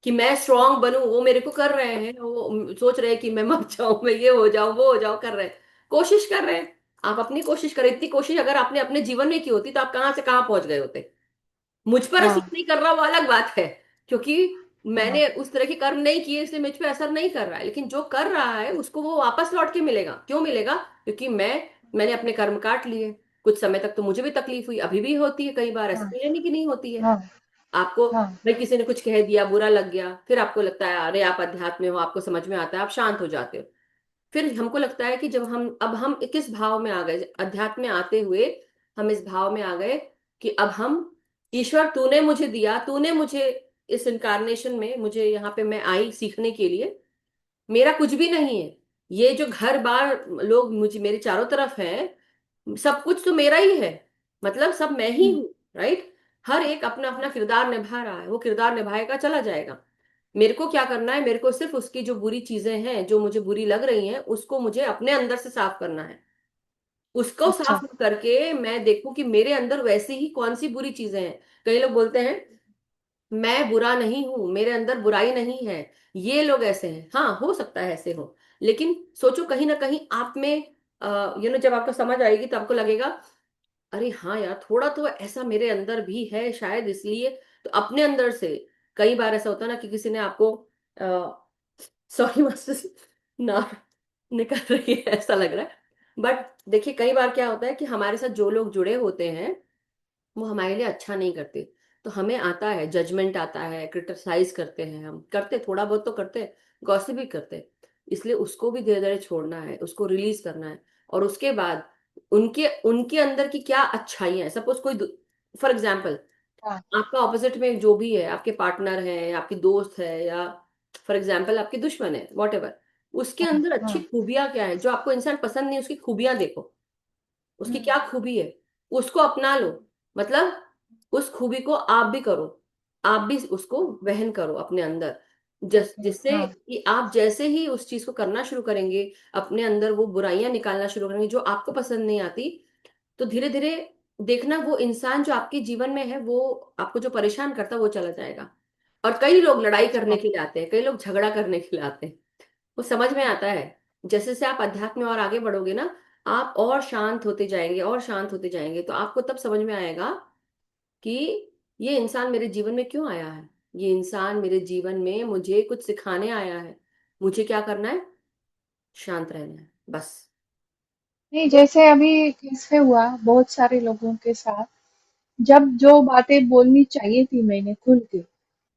कि मैं स्ट्रांग बनूं, वो मेरे को कर रहे हैं, वो सोच रहे हैं कि मैं मर जाऊं, मैं ये हो जाऊं, वो हो जाऊं, कर रहे हैं, कोशिश कर रहे हैं। आप अपनी कोशिश करें, इतनी कोशिश अगर आपने अपने जीवन में की होती तो आप कहाँ से कहाँ पहुंच गए होते। मुझ पर असर हाँ नहीं कर रहा वो अलग बात है, क्योंकि हाँ मैंने उस तरह के कर्म नहीं किए, इसलिए मुझ पे असर नहीं कर रहा है। लेकिन जो कर रहा है उसको वो वापस लौट के मिलेगा। क्यों मिलेगा? क्योंकि मैंने अपने कर्म काट लिए। कुछ समय तक तो मुझे भी तकलीफ हुई, अभी भी होती है, कई बार, ऐसा हाँ तो है नहीं कि नहीं होती है। हाँ आपको हाँ भाई किसी ने कुछ कह दिया, बुरा लग गया, फिर आपको लगता है अरे आप अध्यात्म में हो, आपको समझ में आता है, आप शांत हो जाते हो। फिर हमको लगता है कि जब हम किस भाव में आ गए, अध्यात्म में आते हुए हम इस भाव में आ गए कि अब हम, ईश्वर तूने मुझे दिया, तूने मुझे इस इनकारनेशन में, मुझे यहाँ पे मैं आई सीखने के लिए, मेरा कुछ भी नहीं है, ये जो घर बार लोग मुझे मेरे चारों तरफ है, सब कुछ तो मेरा ही है, मतलब सब मैं ही हम्म, हूँ, राइट। हर एक अपना अपना किरदार निभा रहा है, वो किरदार निभाएगा, चला जाएगा। मेरे को क्या करना है, मेरे को सिर्फ उसकी जो बुरी चीजें हैं, जो मुझे बुरी लग रही हैं, उसको मुझे अपने अंदर से साफ करना है। उसको अच्छा साफ करके मैं देखूं कि मेरे अंदर वैसी ही कौन सी बुरी चीजें हैं। कई लोग बोलते हैं मैं बुरा नहीं हूं, मेरे अंदर बुराई नहीं है, ये लोग ऐसे हैं। हाँ, हो सकता है ऐसे हो, लेकिन सोचो कहीं ना कहीं आप में, जब आपको समझ आएगी तो आपको लगेगा अरे हाँ यार, थोड़ा तो ऐसा मेरे अंदर भी है शायद, इसलिए। तो अपने अंदर से, कई बार ऐसा होता है ना कि किसी ने आपको, सॉरी मास्टर, ना निकल रही है ऐसा लग रहा है, बट देखिए कई बार क्या होता है कि हमारे साथ जो लोग जुड़े होते हैं वो हमारे लिए अच्छा नहीं करते, तो हमें आता है जजमेंट, आता है क्रिटिसाइज करते हैं, हम करते थोड़ा बहुत तो करते हैं, गॉसिप भी करते हैं। इसलिए उसको भी धीरे धीरे छोड़ना है, उसको रिलीज करना है। और उसके बाद उनके उनके अंदर की क्या अच्छाइयां हैं, सपोज कोई, फॉर एग्जाम्पल, हाँ आपका ऑपोजिट में जो भी है, आपके पार्टनर है या आपकी दोस्त है या फॉर एग्जाम्पल आपकी दुश्मन है, वॉट एवर, उसके हाँ अंदर अच्छी हाँ खूबियां क्या है, जो आपको इंसान पसंद नहीं, उसकी खूबियां देखो, उसकी हम्म, क्या खूबी है, उसको अपना लो। मतलब उस खूबी को आप भी करो, आप भी उसको वहन करो अपने अंदर, ओके जिससे हाँ कि आप जैसे ही उस चीज को करना शुरू करेंगे, अपने अंदर वो बुराइयां निकालना शुरू करेंगे जो आपको पसंद नहीं आती, तो धीरे धीरे देखना वो इंसान जो आपके जीवन में है, वो आपको जो परेशान करता है वो चला जाएगा। और कई लोग लड़ाई करने अच्छा के लिए आते हैं, कई लोग झगड़ा करने के लिए आते हैं, वो समझ में आता है। जैसे जैसे आप अध्यात्म में और आगे बढ़ोगे ना, आप और शांत होते जाएंगे और शांत होते जाएंगे, तो आपको तब समझ में आएगा कि ये इंसान मेरे जीवन में क्यों आया है, ये इंसान मेरे जीवन में मुझे कुछ सिखाने आया है, मुझे क्या करना है, शांत रहना है बस। नहीं, जैसे अभी कैसे हुआ बहुत सारे लोगों के साथ, जब जो बातें बोलनी चाहिए थी मैंने खुल के,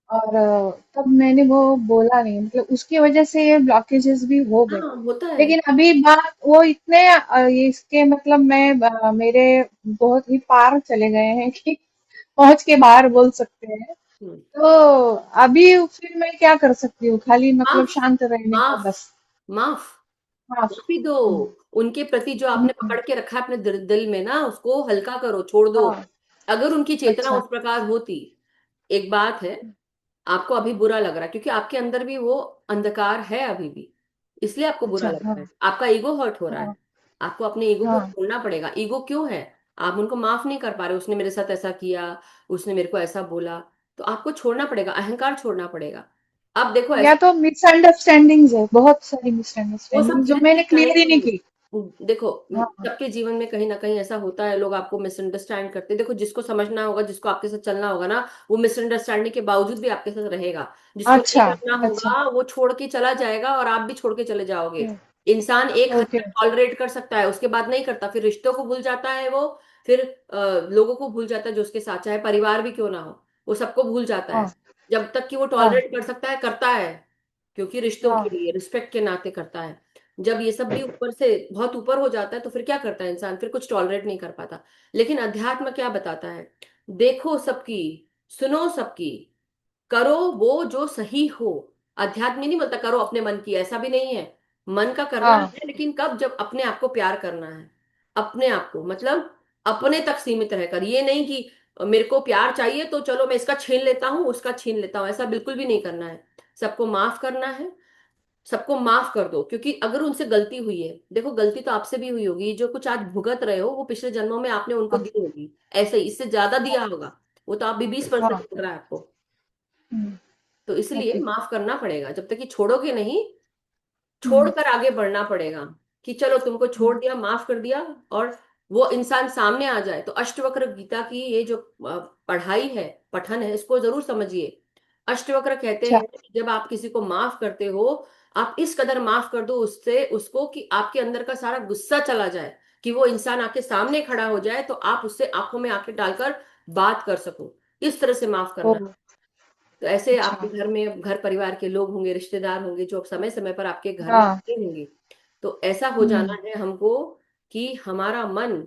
और तब मैंने वो बोला नहीं, मतलब उसकी वजह से ये ब्लॉकेजेस भी हो गए। हाँ, होता है। लेकिन अभी बात वो इतने ये इसके मतलब मैं मेरे बहुत ही पार चले गए हैं कि पहुंच के बाहर बोल सकते हैं। हम्म, तो अभी फिर मैं क्या कर सकती हूँ, खाली मतलब माफ, शांत रहने का माफ, बस। माफ, माफ। माफी दो। उनके प्रति जो आपने हम्म, पकड़ के रखा है अपने दिल में ना, उसको हल्का करो, छोड़ दो। हाँ अगर उनकी चेतना अच्छा उस प्रकार होती, एक बात है, आपको अभी बुरा लग रहा है क्योंकि आपके अंदर भी वो अंधकार है अभी भी, इसलिए आपको बुरा अच्छा लग हाँ रहा है, आपका ईगो हर्ट हो रहा हाँ है। आपको अपने ईगो को हाँ छोड़ना पड़ेगा। ईगो क्यों है, आप उनको माफ नहीं कर पा रहे, उसने मेरे साथ ऐसा किया, उसने मेरे को ऐसा बोला, तो आपको छोड़ना पड़ेगा, अहंकार छोड़ना पड़ेगा। अब देखो या ऐसा, तो मिसअंडरस्टैंडिंग्स है, बहुत सारी वो सब मिसअंडरस्टैंडिंग जो धीरे मैंने धीरे क्लियर ही नहीं जानेंगे। की। देखो, हाँ सबके जीवन में कहीं ना कहीं ऐसा होता है, लोग आपको मिसअंडरस्टैंड करते हैं। देखो, जिसको समझना होगा, जिसको आपके साथ चलना होगा ना, वो मिसअंडरस्टैंडिंग के बावजूद भी आपके साथ रहेगा। जिसको नहीं अच्छा करना अच्छा होगा वो छोड़ के चला जाएगा और आप भी छोड़ के चले जाओगे। ओके इंसान एक हद ओके तक टॉलरेट कर सकता है, उसके बाद नहीं करता, फिर रिश्तों को भूल जाता है वो, फिर लोगों को भूल जाता है जो उसके साथ, चाहे परिवार भी क्यों ना हो, वो सबको भूल जाता हाँ है। जब तक कि वो हाँ टॉलरेट कर सकता है करता है, क्योंकि रिश्तों के हाँ लिए, रिस्पेक्ट के नाते करता है। जब ये सब भी ऊपर से बहुत ऊपर हो जाता है तो फिर क्या करता है इंसान, फिर कुछ टॉलरेट नहीं कर पाता। लेकिन अध्यात्म क्या बताता है, देखो सबकी, सुनो सबकी, करो वो जो सही हो। अध्यात्म ही नहीं बोलता करो अपने मन की, ऐसा भी नहीं है। मन का करना हाँ है, लेकिन कब, जब अपने आप को प्यार करना है, अपने आप को, मतलब अपने तक सीमित रहकर, ये नहीं कि मेरे को प्यार चाहिए तो चलो मैं इसका छीन लेता हूँ उसका छीन लेता हूँ, ऐसा बिल्कुल भी नहीं करना है। सबको माफ करना है, सबको माफ कर दो, क्योंकि अगर उनसे गलती हुई है, देखो गलती तो आपसे भी हुई होगी, जो कुछ आज भुगत रहे हो वो पिछले जन्मों में आपने उनको हाँ दी होगी, ऐसे ही इससे ज्यादा दिया होगा, वो तो आप भी 20% हाँ मिल रहा है आपको। हम्म, तो इसलिए ओके माफ करना पड़ेगा, जब तक कि छोड़ोगे नहीं, हम्म, छोड़कर आगे बढ़ना पड़ेगा। कि चलो तुमको छोड़ हम्म, दिया, माफ कर दिया, और वो इंसान सामने आ जाए। तो अष्टवक्र गीता की ये जो पढ़ाई है, पठन है, इसको जरूर समझिए। अष्टवक्र कहते अच्छा हैं कि जब आप किसी को माफ करते हो, आप इस कदर माफ कर दो उससे उसको कि आपके अंदर का सारा गुस्सा चला जाए, कि वो इंसान आपके सामने खड़ा हो जाए तो आप उससे आंखों में आंखें डालकर बात कर सको। किस तरह से माफ ओ करना है। तो ऐसे अच्छा। आपके घर में घर परिवार के लोग होंगे, रिश्तेदार होंगे जो समय समय पर आपके घर में हाँ। आते होंगे। तो ऐसा हो जाना हम्म। है हमको कि हमारा मन,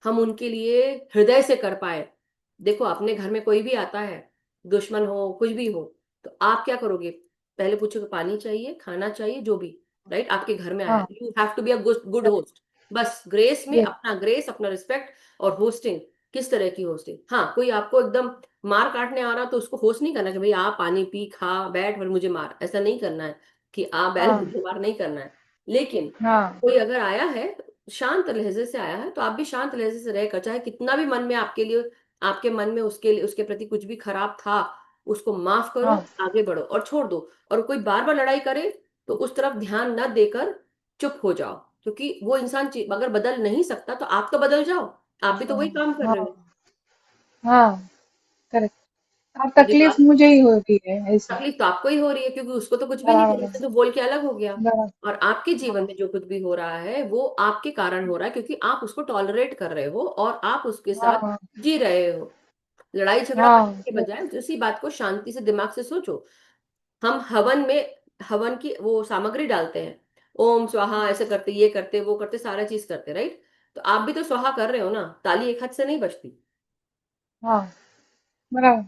हम उनके लिए हृदय से कर पाए। देखो अपने घर में कोई भी आता है, दुश्मन हो कुछ भी हो, तो आप क्या करोगे? पहले पूछोगे पानी चाहिए, खाना चाहिए, जो भी, राइट? आपके घर में आया, हाँ। You have to be a good host. बस ग्रेस, अपना रिस्पेक्ट और होस्टिंग। किस तरह की होस्टिंग? हाँ, कोई आपको एकदम मार काटने आ रहा तो उसको होस्ट नहीं करना कि भाई आ पानी पी खा बैठ और मुझे मार, ऐसा नहीं करना है कि आ बैठ हाँ। मुझे मार, नहीं करना है। लेकिन हाँ। कोई अगर आया है, शांत लहजे से आया है, तो आप भी शांत लहजे से रहकर, चाहे कितना भी मन में आपके लिए, आपके मन में उसके लिए, उसके प्रति कुछ भी खराब था, उसको माफ करो, हाँ। आगे बढ़ो और छोड़ दो। और कोई बार बार लड़ाई करे तो उस तरफ ध्यान न देकर चुप हो जाओ, क्योंकि वो इंसान अगर बदल नहीं सकता तो आप तो बदल जाओ। आप भी तो वही काम कर रहे हाँ। हो। हाँ। करेक्ट। अब तो जब तकलीफ आप, मुझे ही हो रही है ऐसा। तकलीफ तो आपको ही हो रही है क्योंकि उसको तो कुछ भी नहीं किया, बराबर। उसने तो बोल के अलग हो गया। बराबर। और आपके जीवन हाँ। में जो कुछ भी हो रहा है वो आपके कारण हो रहा है, क्योंकि आप उसको टॉलरेट कर रहे हो और आप उसके साथ हाँ। जी रहे हो। लड़ाई झगड़ा हाँ। करने के बजाय उसी बात को शांति से दिमाग से सोचो। हम हवन में, हवन की वो सामग्री डालते हैं, ओम स्वाहा ऐसे करते, ये करते, वो करते, सारा चीज करते, राइट? तो आप भी तो स्वाहा कर रहे हो ना, ताली एक हाथ से नहीं बजती। हाँ। बराबर।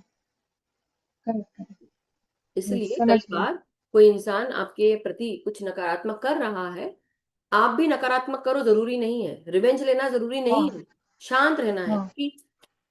करेक्ट। इसलिए कई समझ गई। बार कोई इंसान आपके प्रति कुछ नकारात्मक कर रहा है, आप भी नकारात्मक करो, जरूरी नहीं है रिवेंज लेना, जरूरी नहीं हाँ। है। शांत रहना है हाँ। कि,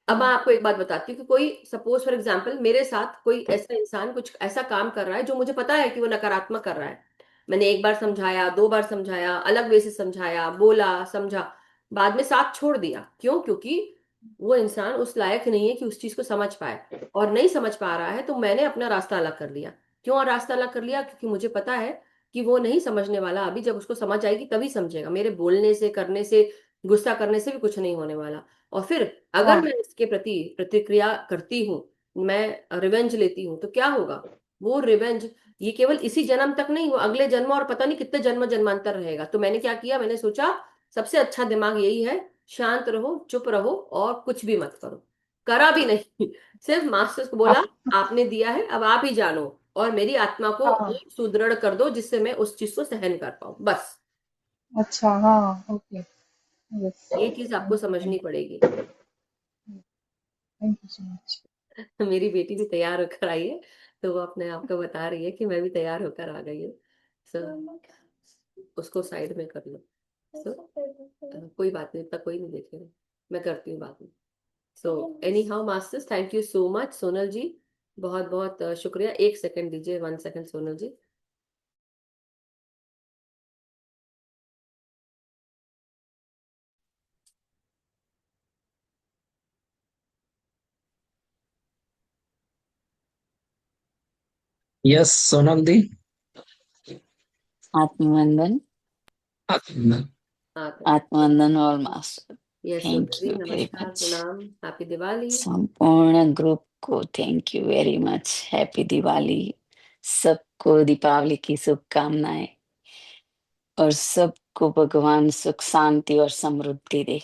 अब मैं आपको एक बात बताती हूँ कि कोई सपोज फॉर एग्जांपल मेरे साथ कोई ऐसा इंसान कुछ ऐसा काम कर रहा है जो मुझे पता है कि वो नकारात्मक कर रहा है। मैंने एक बार समझाया, दो बार समझाया, अलग वे से समझाया, बोला, समझा, बाद में साथ छोड़ दिया। क्यों? क्योंकि वो इंसान उस लायक नहीं है कि उस चीज को समझ पाए, और नहीं समझ पा रहा है तो मैंने अपना रास्ता अलग कर लिया। क्यों रास्ता अलग कर लिया? क्योंकि मुझे पता है कि वो नहीं समझने वाला, अभी जब उसको समझ आएगी तभी समझेगा। मेरे बोलने से, करने से, गुस्सा करने से भी कुछ नहीं होने वाला। और फिर अगर हाँ। मैं इसके प्रति प्रतिक्रिया करती हूँ, मैं रिवेंज लेती हूँ, तो क्या होगा? वो रिवेंज ये केवल इसी जन्म तक नहीं, वो अगले जन्म और पता नहीं कितने जन्म जन्मांतर रहेगा। तो मैंने क्या किया, मैंने सोचा सबसे अच्छा दिमाग यही है, शांत रहो, चुप रहो और कुछ भी मत करो। करा भी नहीं सिर्फ मास्टर्स को बोला हाँ। आपने दिया है, अब आप ही जानो और मेरी आत्मा को हाँ। और सुदृढ़ कर दो जिससे मैं उस चीज को सहन कर पाऊं, बस। अच्छा। हाँ। ओके। यस। ये चीज आपको थैंक समझनी पड़ेगी। You so much. मेरी बेटी भी तैयार होकर आई है, तो वो अपने आप को बता रही है कि मैं भी तैयार होकर आ गई हूँ। सो उसको साइड में कर लो। सो कोई बात नहीं, इतना कोई नहीं देखेगा, मैं करती हूँ बाद में। So anyhow masters, thank you so much Sonal ji, बहुत बहुत शुक्रिया। एक सेकंड दीजिए, 1 सेकंड सोनल जी। यस सोनल दी। आत्मवंदन। हाँ, हाँ, आत्मवंदन और master. Yes thank Sonal ji, you very नमस्कार, मच। प्रणाम, हैप्पी दिवाली। संपूर्ण ग्रुप को thank you very much. Happy Diwali. सबको दीपावली की शुभकामनाएं और सबको भगवान सुख शांति और समृद्धि दे।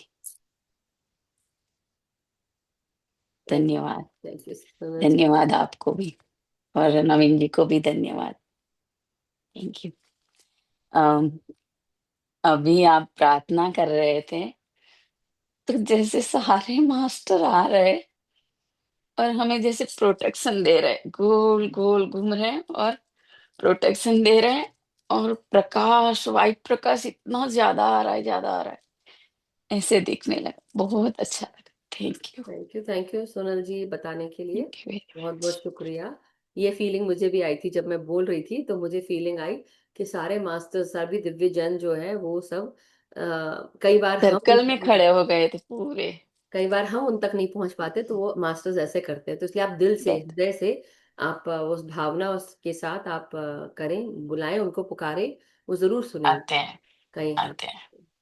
थैंक धन्यवाद। थैंक यू सोनल जी। धन्यवाद आपको भी और नवीन जी को भी धन्यवाद। Thank you. अभी आप प्रार्थना कर रहे थे तो जैसे सारे मास्टर आ रहे और हमें जैसे प्रोटेक्शन दे रहे, गोल गोल घूम रहे हैं और प्रोटेक्शन दे रहे हैं। और प्रकाश, वाइट प्रकाश इतना ज्यादा आ रहा है, ज्यादा आ रहा है, ऐसे दिखने लगा। बहुत अच्छा लगा। Thank you. Thank you Sonal ji बताने के लिए, थैंक यू वेरी बहुत मच। बहुत शुक्रिया। ये फीलिंग मुझे भी आई थी जब मैं बोल रही थी, तो मुझे फीलिंग आई कि सारे मास्टर्स, सभी दिव्य जन जो है वो सब कई बार हम सर्कल में खड़े हो गए थे पूरे। उन तक नहीं पहुंच पाते, तो वो मास्टर्स ऐसे करते हैं। तो इसलिए आप दिल से, बैठ हृदय से, आप उस भावना उसके साथ आप करें, बुलाएं उनको, पुकारें, वो जरूर सुनेंगे आते हैं। कहीं हाथ। आते हैं।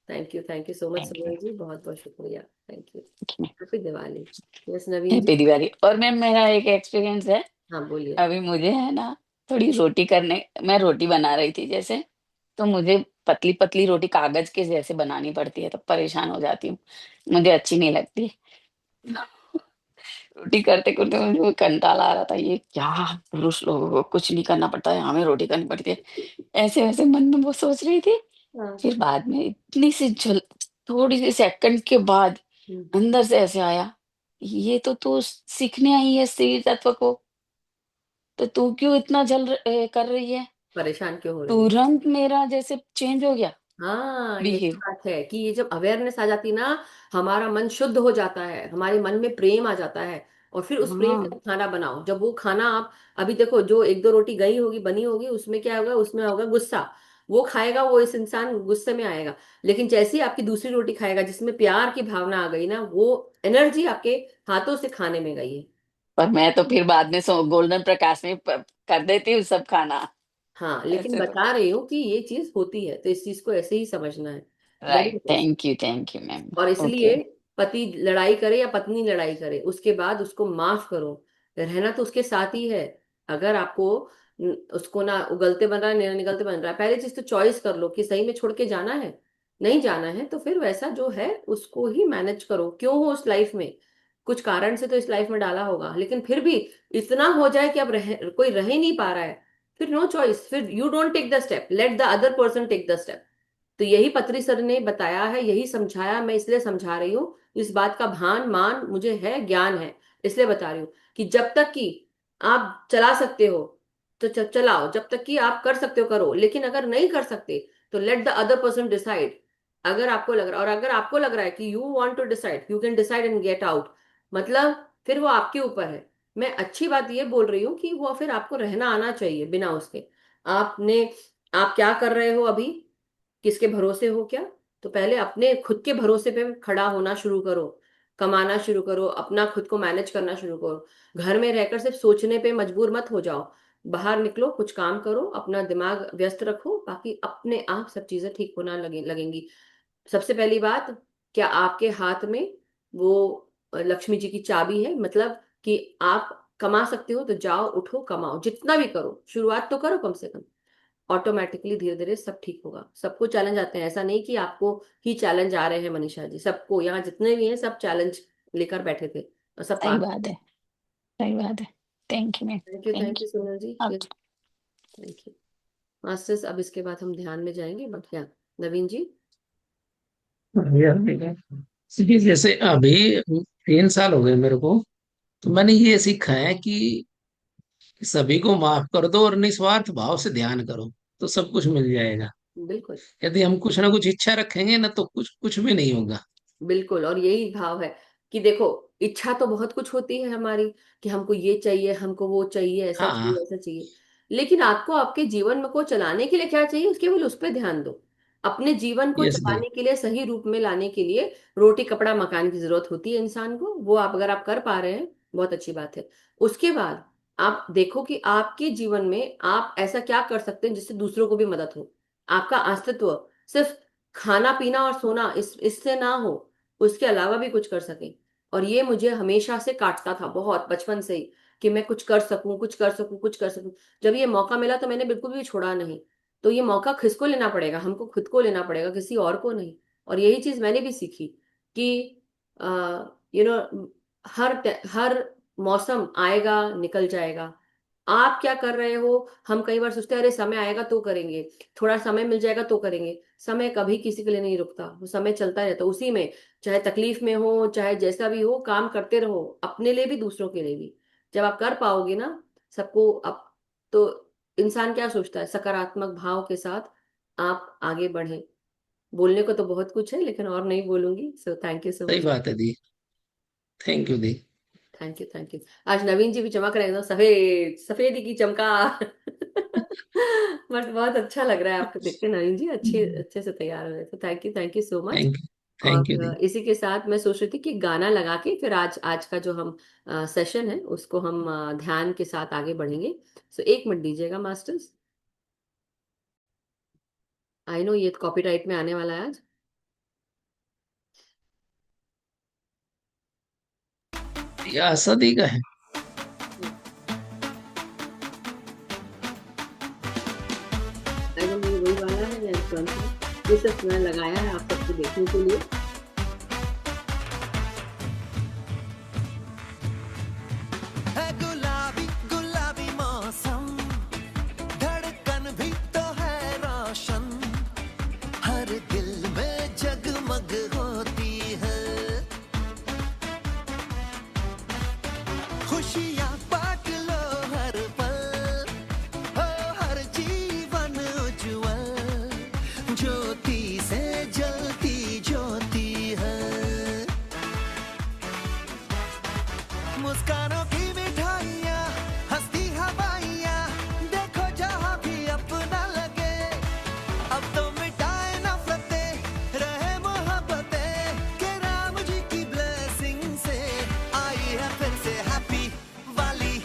Thank you so much thank you. Sunil ji, बहुत बहुत शुक्रिया। Thank you. Happy Diwali. Yes Naveen ji. Happy Diwali. और मैम मेरा एक एक्सपीरियंस है। हाँ बोलिए। अभी मुझे है ना, थोड़ी रोटी करने, मैं रोटी बना रही थी जैसे, तो मुझे पतली पतली रोटी कागज के जैसे बनानी पड़ती है, तो परेशान हो जाती हूँ। मुझे अच्छी नहीं लगती। रोटी करते करते मुझे कंटाला आ रहा था, ये क्या पुरुष लोगों को कुछ नहीं करना पड़ता है, हमें रोटी करनी पड़ती है, ऐसे वैसे मन में वो सोच रही थी। हाँ। फिर बाद में इतनी सी थोड़ी सी सेकंड के बाद अंदर से ऐसे आया, ये तो तू सीखने आई है स्त्री तत्व को, तो तू क्यों इतना कर रही है। परेशान क्यों हो रही है? तुरंत मेरा जैसे चेंज हो गया हाँ, यही बिहेव। बात है कि ये जब अवेयरनेस आ जाती ना, हमारा मन शुद्ध हो जाता है, हमारे मन में प्रेम आ जाता है। और फिर उस प्रेम हाँ, से खाना बनाओ। जब वो खाना आप, अभी देखो जो एक दो रोटी गई होगी बनी होगी, उसमें क्या होगा, उसमें होगा गुस्सा। वो खाएगा, वो इस इंसान गुस्से में आएगा। लेकिन जैसे ही आपकी दूसरी रोटी खाएगा जिसमें प्यार की भावना आ गई ना, वो एनर्जी आपके हाथों से खाने में गई है। पर मैं तो फिर बाद में गोल्डन प्रकाश में कर देती हूँ सब खाना। हाँ, लेकिन ऐसे तो बता रही हूँ कि ये चीज होती है, तो इस चीज को ऐसे ही समझना है। Very right, nice. Thank you ma'am. और ओके, इसलिए पति लड़ाई करे या पत्नी लड़ाई करे, उसके बाद उसको माफ करो। रहना तो उसके साथ ही है। अगर आपको उसको ना उगलते बन रहा है ना निगलते बन रहा है, पहली चीज तो चॉइस कर लो कि सही में छोड़ के जाना है। नहीं जाना है तो फिर वैसा जो है उसको ही मैनेज करो। क्यों हो उस लाइफ में, कुछ कारण से तो इस लाइफ में डाला होगा, लेकिन फिर भी इतना हो जाए कि अब कोई रह ही नहीं पा रहा है, फिर नो चॉइस, फिर you don't take the step, let the other person take the step. तो यही पत्री सर ने बताया है, यही समझाया, मैं इसलिए समझा रही हूँ। इस बात का भान मान मुझे है, ज्ञान है, इसलिए बता रही हूँ कि जब तक कि आप चला सकते हो तो चलाओ, जब तक कि आप कर सकते हो करो, लेकिन अगर नहीं कर सकते तो late the other person decide. अगर आपको लग रहा और अगर आपको लग रहा है कि you want to decide, you can decide and get out, मतलब फिर वो आपके ऊपर है। मैं अच्छी बात ये बोल रही हूँ कि वो फिर आपको रहना आना चाहिए बिना उसके। आपने, आप क्या कर रहे हो अभी, किसके भरोसे हो क्या? तो पहले अपने खुद के भरोसे पे खड़ा होना शुरू करो। कमाना शुरू करो, अपना खुद को मैनेज करना शुरू करो। घर में रहकर सिर्फ सोचने पे मजबूर मत हो जाओ। बाहर निकलो, कुछ काम करो, अपना दिमाग व्यस्त रखो, बाकी अपने आप सब चीजें ठीक होना लगेंगी। सबसे पहली बात, क्या आपके हाथ में वो लक्ष्मी जी की चाबी है? मतलब कि आप कमा सकते हो तो जाओ, उठो, कमाओ, जितना भी करो, शुरुआत तो करो कम से कम। ऑटोमेटिकली धीरे धीरे सब ठीक होगा। सबको चैलेंज आते हैं, ऐसा नहीं कि आपको ही चैलेंज आ रहे हैं मनीषा जी, सबको, यहाँ जितने भी हैं सब चैलेंज लेकर बैठे थे और सब सही पास। बात है, सही बात है। Thank you ma'am, thank thank you Sonal ji. You. Thank you masters. अब इसके बाद हम ध्यान में जाएंगे, बट क्या, नवीन जी? यार देखिए, जैसे अभी 3 साल हो गए मेरे को, तो मैंने ये सीखा है कि सभी को माफ कर दो और निस्वार्थ भाव से ध्यान करो, तो सब कुछ मिल जाएगा। बिल्कुल। यदि हम कुछ ना कुछ इच्छा रखेंगे ना, तो कुछ कुछ भी नहीं होगा। बिल्कुल, और यही भाव है कि देखो, इच्छा तो बहुत कुछ होती है हमारी, कि हमको ये चाहिए, हमको वो चाहिए, ऐसा हाँ, चाहिए, ऐसा चाहिए। लेकिन आपको आपके जीवन में को चलाने के लिए क्या चाहिए, उसके केवल उस पर ध्यान दो। अपने जीवन को यस दी। चलाने के लिए, सही रूप में लाने के लिए रोटी कपड़ा मकान की जरूरत होती है इंसान को। वो आप अगर आप कर पा रहे हैं, बहुत अच्छी बात है। उसके बाद आप देखो कि आपके जीवन में आप ऐसा क्या कर सकते हैं जिससे दूसरों को भी मदद हो। आपका अस्तित्व सिर्फ खाना पीना और सोना इससे ना हो, उसके अलावा भी कुछ कर सके। और ये मुझे हमेशा से काटता था, बहुत बचपन से ही, कि मैं कुछ कर सकूं, कुछ कर सकूं, कुछ कर सकूं। जब ये मौका मिला तो मैंने बिल्कुल भी छोड़ा नहीं। तो ये मौका किसको लेना पड़ेगा, हमको खुद को लेना पड़ेगा, किसी और को नहीं। और यही चीज मैंने भी सीखी कि यू नो हर मौसम आएगा निकल जाएगा। आप क्या कर रहे हो, हम कई बार सोचते हैं अरे समय आएगा तो करेंगे, थोड़ा समय मिल जाएगा तो करेंगे। समय कभी किसी के लिए नहीं रुकता, वो समय चलता रहता है उसी में। चाहे तकलीफ में हो, चाहे जैसा भी हो, काम करते रहो, अपने लिए भी दूसरों के लिए भी। जब आप कर पाओगे ना सबको अब, तो इंसान क्या सोचता है, सकारात्मक भाव के साथ आप आगे बढ़े। बोलने को तो बहुत कुछ है, लेकिन और नहीं बोलूंगी। सो थैंक यू सो सही मच। बात है दी। थैंक यू दी। Thank you, thank you. आज नवीन जी भी चमक रहे हैं, एकदम सफेद सफेदी की चमका। बट बहुत अच्छा लग रहा है आपको देख के नवीन जी, अच्छे अच्छे से तैयार हुए, तो thank you so much. Thank you. Thank you दी। और इसी के साथ मैं सोच रही थी कि गाना लगा के फिर आज आज का जो हम सेशन है उसको हम ध्यान के साथ आगे बढ़ेंगे। सो 1 मिनट दीजिएगा मास्टर्स। आई नो ये कॉपीराइट में आने वाला है आज। ये आशा दी का है। आई नो ये वही वाला है या कौन सा है? ये सिर्फ मैं लगाया है आप सबको देखने के लिए। खुशियाँ बांट लो हर पल, हो हर जीवन उज्ज्वल, ज्योति से जलती ज्योति है। मुस्कानों की मिठाइयाँ, हंसती हवाइयाँ, देखो जहाँ भी अपना लगे। अब तो मिटाए नफरतें, रहे मोहब्बतें, के राम जी की ब्लेसिंग से आई है फिर से हैप्पी वाली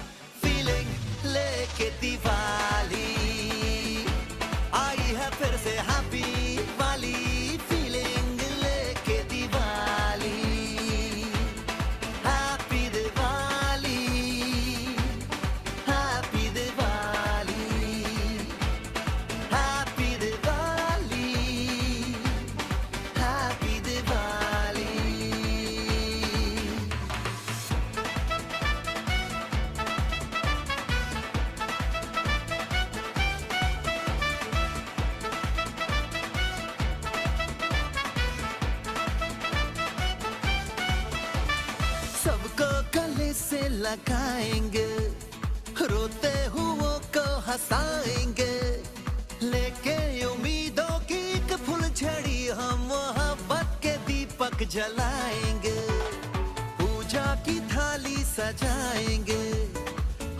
फीलिंग लेके दिवाली। आई है फिर से हैप्पी वाली फीलिंग लेके Diwali. Happy Diwali, happy Diwali, happy Diwali, happy Diwali. सबको गले से लगाएंगे, रोते हुओं को हंसाएंगे, लेके उम्मीदों की एक फुलझड़ी हम मोहब्बत के दीपक जलाएंगे। पूजा की थाली सजाएंगे,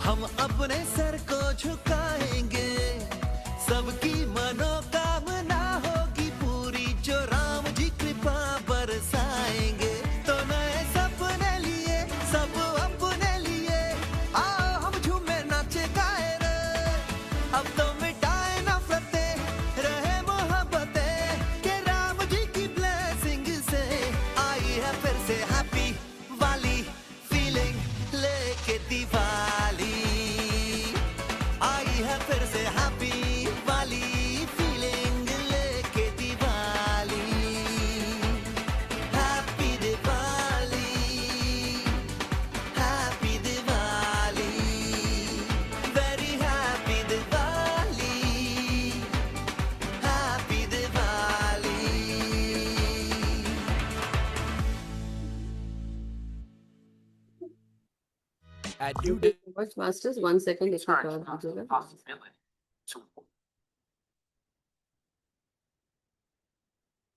हम अपने सर को झुकाएंगे, सबकी मनोकामना होगी पूरी जो राम जी कृपा बरसाएंगे। तो नए सपने लिए सब अपने लिए, आओ हम झूमे नाचे गाए रे। अब तो मिटाए नफरतें, रहे मोहब्बतें, के राम जी की ब्लेसिंग से आई है फिर से हैप्पी वाली फीलिंग लेके दिवाली। आई है फिर से हैप्पी वाली फीलिंग लेके Diwali. Happy Diwali, happy Diwali, very happy Diwali, happy Diwali. At New Day. Watch Masters, 1 second, इसको कवर कीजिएगा।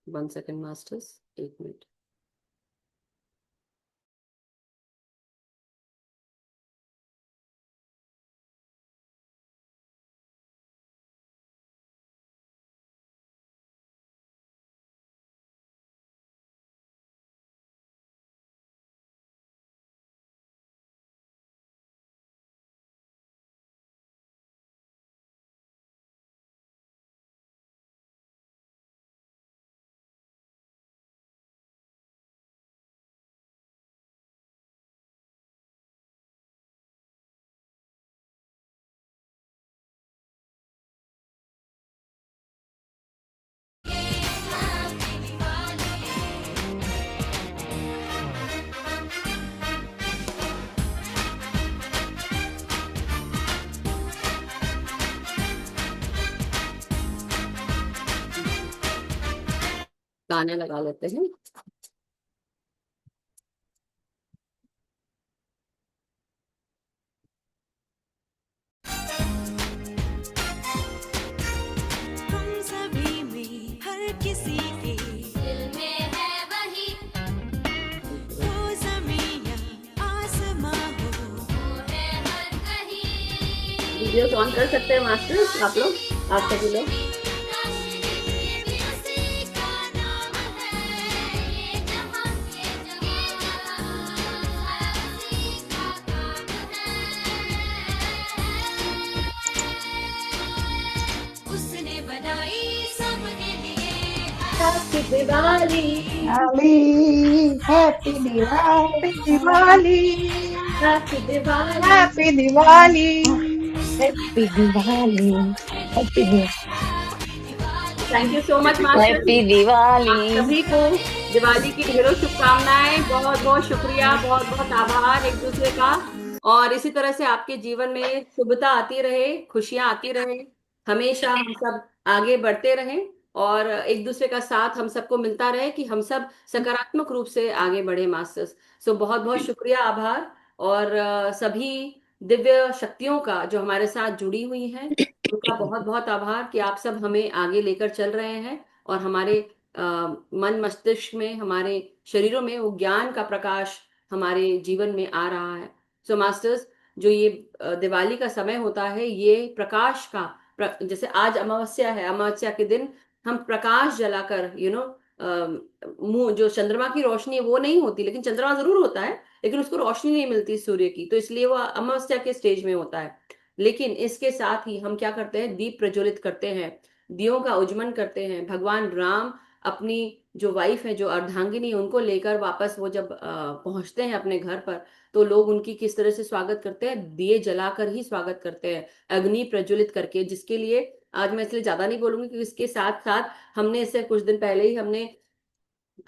1 second Masters, 1 मिनट। गाने लगा लेते हैं। हम सभी में हर किसी के दिल में है वही, वो ज़मीन या आसमां हो, वो है हर कहीं। वीडियोस ऑन कर सकते हैं मास्टर्स आप लोग, आप सभी लोग। ये उसी का नाम है, ये जहां के जहां, उसी का काम है। उसने बनाई सबके लिए happy Diwali, happy Diwali, Diwali, happy Diwali, happy Diwali. Happy Diwali, happy Diwali, thank you so much master. Happy आप दिवाली। सभी को दिवाली की ढेरों शुभकामनाएं, बहुत बहुत शुक्रिया, बहुत बहुत आभार एक दूसरे का। और इसी तरह से आपके जीवन में शुभता आती रहे, खुशियां आती रहे, हमेशा हम सब आगे बढ़ते रहें और एक दूसरे का साथ हम सबको मिलता रहे कि हम सब सकारात्मक रूप से आगे बढ़े मास्टर्स। सो बहुत बहुत शुक्रिया, आभार। और सभी दिव्य शक्तियों का जो हमारे साथ जुड़ी हुई हैं, उनका बहुत बहुत आभार कि आप सब हमें आगे लेकर चल रहे हैं और हमारे मन मस्तिष्क में, हमारे शरीरों में वो ज्ञान का प्रकाश हमारे जीवन में आ रहा है। सो मास्टर्स, जो ये दिवाली का समय होता है, ये प्रकाश का जैसे आज अमावस्या है, अमावस्या के दिन हम प्रकाश जलाकर मुंह, जो चंद्रमा की रोशनी है वो नहीं होती, लेकिन चंद्रमा जरूर होता है, लेकिन उसको रोशनी नहीं मिलती सूर्य की, तो इसलिए वो अमावस्या के स्टेज में होता है। लेकिन इसके साथ ही हम क्या करते हैं, दीप प्रज्वलित करते हैं, दियों का उज्जमन करते हैं। भगवान राम अपनी जो वाइफ है, जो अर्धांगिनी, उनको लेकर वापस वो जब पहुंचते हैं अपने घर पर, तो लोग उनकी किस तरह से स्वागत करते हैं, दिए जलाकर ही स्वागत करते हैं, अग्नि प्रज्वलित करके, जिसके लिए आज मैं इसलिए ज्यादा नहीं बोलूंगी, क्योंकि इसके साथ साथ हमने इससे कुछ दिन पहले ही हमने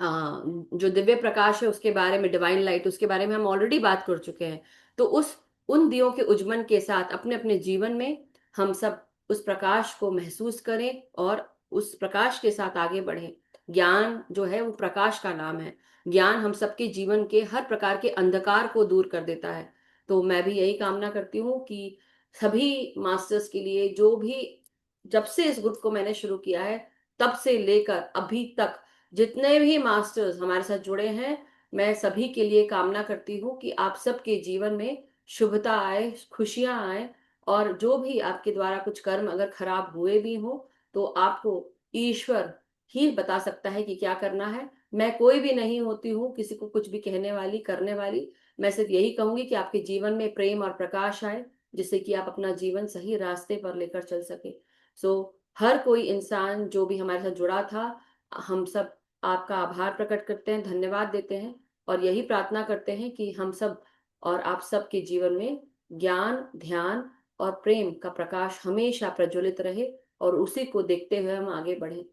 जो दिव्य प्रकाश है उसके बारे में, डिवाइन लाइट, उसके बारे में हम ऑलरेडी बात कर चुके हैं। तो उन दियों के उज्जमन के साथ अपने अपने जीवन में हम सब उस प्रकाश को महसूस करें और उस प्रकाश के साथ आगे बढ़ें। ज्ञान जो है वो प्रकाश का नाम है। ज्ञान हम सबके जीवन के हर प्रकार के अंधकार को दूर कर देता है। तो मैं भी यही कामना करती हूँ कि सभी मास्टर्स के लिए, जो भी जब से इस ग्रुप को मैंने शुरू किया है तब से लेकर अभी तक जितने भी मास्टर्स हमारे साथ जुड़े हैं, मैं सभी के लिए कामना करती हूँ कि आप सबके जीवन में शुभता आए, खुशियां आए, और जो भी आपके द्वारा कुछ कर्म अगर खराब हुए भी हो, तो आपको ईश्वर ही बता सकता है कि क्या करना है। मैं कोई भी नहीं होती हूँ किसी को कुछ भी कहने वाली, करने वाली। मैं सिर्फ यही कहूंगी कि आपके जीवन में प्रेम और प्रकाश आए, जिससे कि आप अपना जीवन सही रास्ते पर लेकर चल सके। सो हर कोई इंसान जो भी हमारे साथ जुड़ा था, हम सब आपका आभार प्रकट करते हैं, धन्यवाद देते हैं, और यही प्रार्थना करते हैं कि हम सब और आप सब के जीवन में ज्ञान, ध्यान और प्रेम का प्रकाश हमेशा प्रज्वलित रहे, और उसी को देखते हुए हम आगे बढ़े।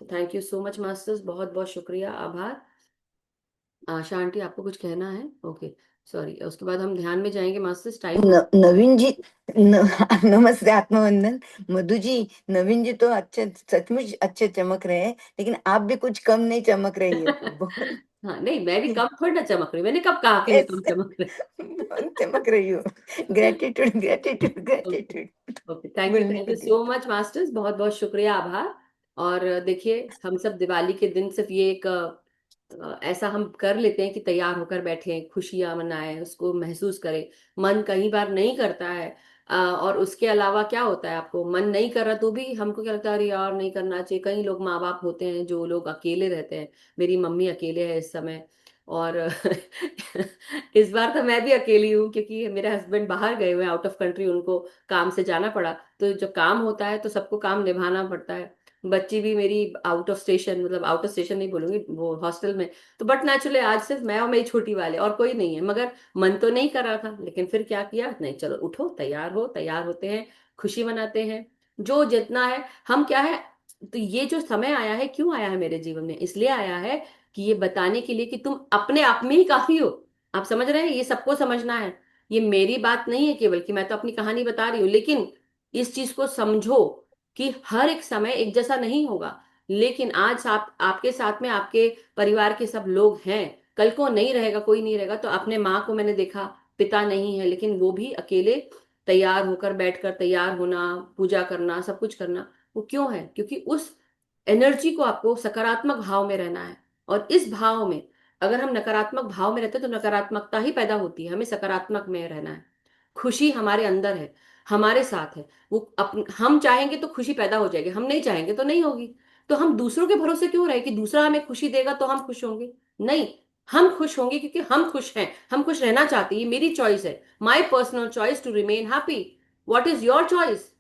तो thank you so much masters, बहुत बहुत शुक्रिया, आभार। आशा आंटी, आपको कुछ कहना है? Okay, sorry. उसके बाद हम ध्यान में जाएंगे मास्टर्स, टाइम। नवीन जी, नमस्ते, आत्मवंदन। मधु जी, नवीन जी तो अच्छे, सचमुच अच्छे चमक रहे हैं, लेकिन आप भी कुछ कम नहीं चमक रही है। बहुत हाँ, नहीं, मैं भी कम थोड़ी ना चमक रही, मैंने कब कहा कि मैं कम ऐसे चमक रही? बहुत चमक रही हूँ। Gratitude, gratitude, gratitude okay, thank बोलने यू के लिए। सो मच मास्टर्स, बहुत बहुत शुक्रिया, आभार। और देखिए, हम सब दिवाली के दिन सिर्फ ये एक ऐसा हम कर लेते हैं कि तैयार होकर बैठे, खुशियां मनाएं, उसको महसूस करें। मन कई बार नहीं करता है, और उसके अलावा क्या होता है, आपको मन नहीं कर रहा तो भी हमको क्या लगता है, अरे यार नहीं करना चाहिए। कई लोग माँ बाप होते हैं जो लोग अकेले रहते हैं, मेरी मम्मी अकेले है इस समय, और इस बार तो मैं भी अकेली हूँ, क्योंकि मेरे हस्बैंड बाहर गए हुए हैं, आउट ऑफ कंट्री, उनको काम से जाना पड़ा। तो जब काम होता है तो सबको काम निभाना पड़ता है। बच्ची भी मेरी आउट ऑफ स्टेशन, मतलब आउट ऑफ स्टेशन नहीं बोलूंगी, वो हॉस्टल में। तो बट नेचुरली आज सिर्फ मैं और मेरी छोटी वाले, और कोई नहीं है। मगर मन तो नहीं कर रहा था, लेकिन फिर क्या किया, नहीं चलो उठो, तैयार हो, तैयार होते हैं, खुशी मनाते हैं, जो जितना है। हम क्या है, तो ये जो समय आया है, क्यों आया है मेरे जीवन में, इसलिए आया है कि ये बताने के लिए कि तुम अपने आप में ही काफी हो। आप समझ रहे हैं, ये सबको समझना है। ये मेरी बात नहीं है केवल कि मैं तो अपनी कहानी बता रही हूँ, लेकिन इस चीज को समझो कि हर एक समय एक जैसा नहीं होगा। लेकिन आज आप, आपके साथ में आपके परिवार के सब लोग हैं, कल को नहीं रहेगा, कोई नहीं रहेगा। तो अपने माँ को मैंने देखा, पिता नहीं है, लेकिन वो भी अकेले तैयार होकर, बैठकर तैयार होना, पूजा करना, सब कुछ करना। वो क्यों है? क्योंकि उस एनर्जी को आपको सकारात्मक भाव में रहना है। और इस भाव में, अगर हम नकारात्मक भाव में रहते हैं तो नकारात्मकता ही पैदा होती है। हमें सकारात्मक में रहना है। खुशी हमारे अंदर है, हमारे साथ है। वो हम चाहेंगे तो खुशी पैदा हो जाएगी, हम नहीं चाहेंगे तो नहीं होगी। तो हम दूसरों के भरोसे क्यों रहे कि दूसरा हमें खुशी देगा तो हम खुश होंगे? नहीं, हम खुश होंगे क्योंकि हम खुश हैं, हम खुश रहना चाहते हैं। ये मेरी चॉइस है, my personal choice to remain happy. What is your choice?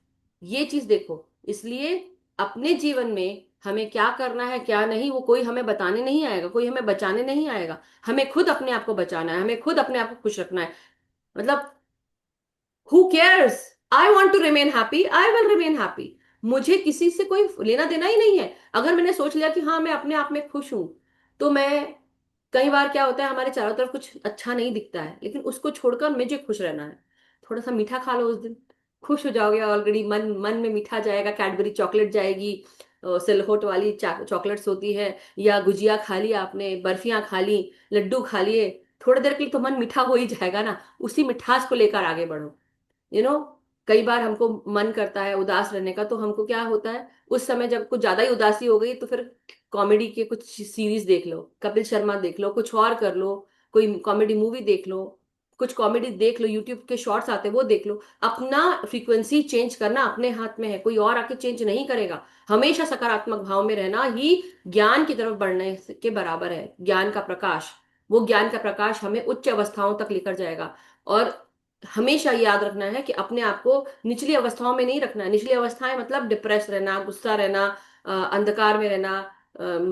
ये चीज देखो। इसलिए अपने जीवन में हमें क्या करना है, क्या नहीं, वो कोई हमें बताने नहीं आएगा, कोई हमें बचाने नहीं आएगा। हमें खुद अपने आप को बचाना है, हमें खुद अपने आप को खुश रखना है। मतलब who cares? I want to remain happy, I will remain happy. मुझे किसी से कोई लेना देना ही नहीं है। अगर मैंने सोच लिया कि हाँ मैं अपने आप में खुश हूं, तो मैं, कई बार क्या होता है, हमारे चारों तरफ कुछ अच्छा नहीं दिखता है, लेकिन उसको छोड़कर मुझे खुश रहना है। थोड़ा सा मीठा खा लो उस दिन, खुश हो जाओगे। ऑलरेडी मन मन में मीठा जाएगा, कैडबरी चॉकलेट जाएगी, सिलहोट वाली चॉकलेट्स होती है, या गुजिया खा ली आपने, बर्फियां खा ली, लड्डू खा लिए, थोड़ी देर के लिए तो मन मीठा हो ही जाएगा ना, उसी मिठास को लेकर आगे बढ़ो। कई बार हमको मन करता है उदास रहने का, तो हमको क्या होता है, उस समय जब कुछ ज्यादा ही उदासी हो गई तो फिर कॉमेडी के कुछ सीरीज देख लो, कपिल शर्मा देख लो, कुछ और कर लो, कोई कॉमेडी मूवी देख लो, कुछ कॉमेडी देख लो, यूट्यूब के शॉर्ट्स आते हैं वो देख लो। अपना फ्रीक्वेंसी चेंज करना अपने हाथ में है, कोई और आके चेंज नहीं करेगा। हमेशा सकारात्मक भाव में रहना ही ज्ञान की तरफ बढ़ने के बराबर है। ज्ञान का प्रकाश, वो ज्ञान का प्रकाश हमें उच्च अवस्थाओं तक लेकर जाएगा। और हमेशा याद रखना है कि अपने आप को निचली अवस्थाओं में नहीं रखना है। निचली अवस्थाएं मतलब डिप्रेस रहना, गुस्सा रहना, अंधकार में रहना,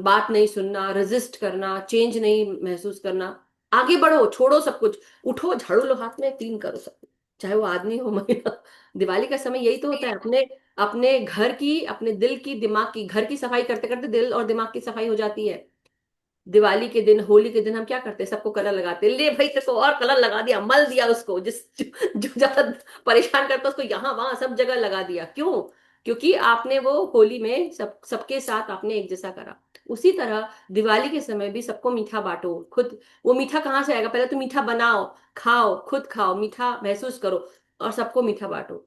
बात नहीं सुनना, रेजिस्ट करना, चेंज नहीं महसूस करना। आगे बढ़ो, छोड़ो सब कुछ, उठो, झाड़ू लो हाथ में, क्लीन करो सब कुछ, चाहे वो आदमी हो महिला। दिवाली का समय यही तो होता है, अपने अपने घर की, अपने दिल की, दिमाग की, घर की सफाई करते करते दिल और दिमाग की सफाई हो जाती है। दिवाली के दिन, होली के दिन हम क्या करते हैं, सबको कलर लगाते हैं, ले भाई तेरे को और कलर लगा दिया, मल दिया उसको, जो ज्यादा परेशान करता है उसको यहाँ वहां सब जगह लगा दिया। क्यों? क्योंकि आपने वो होली में सबके साथ आपने एक जैसा करा। उसी तरह दिवाली के समय भी सबको मीठा बांटो। खुद वो मीठा कहाँ से आएगा, पहले तो मीठा बनाओ, खाओ, खुद खाओ, मीठा महसूस करो, और सबको मीठा बांटो।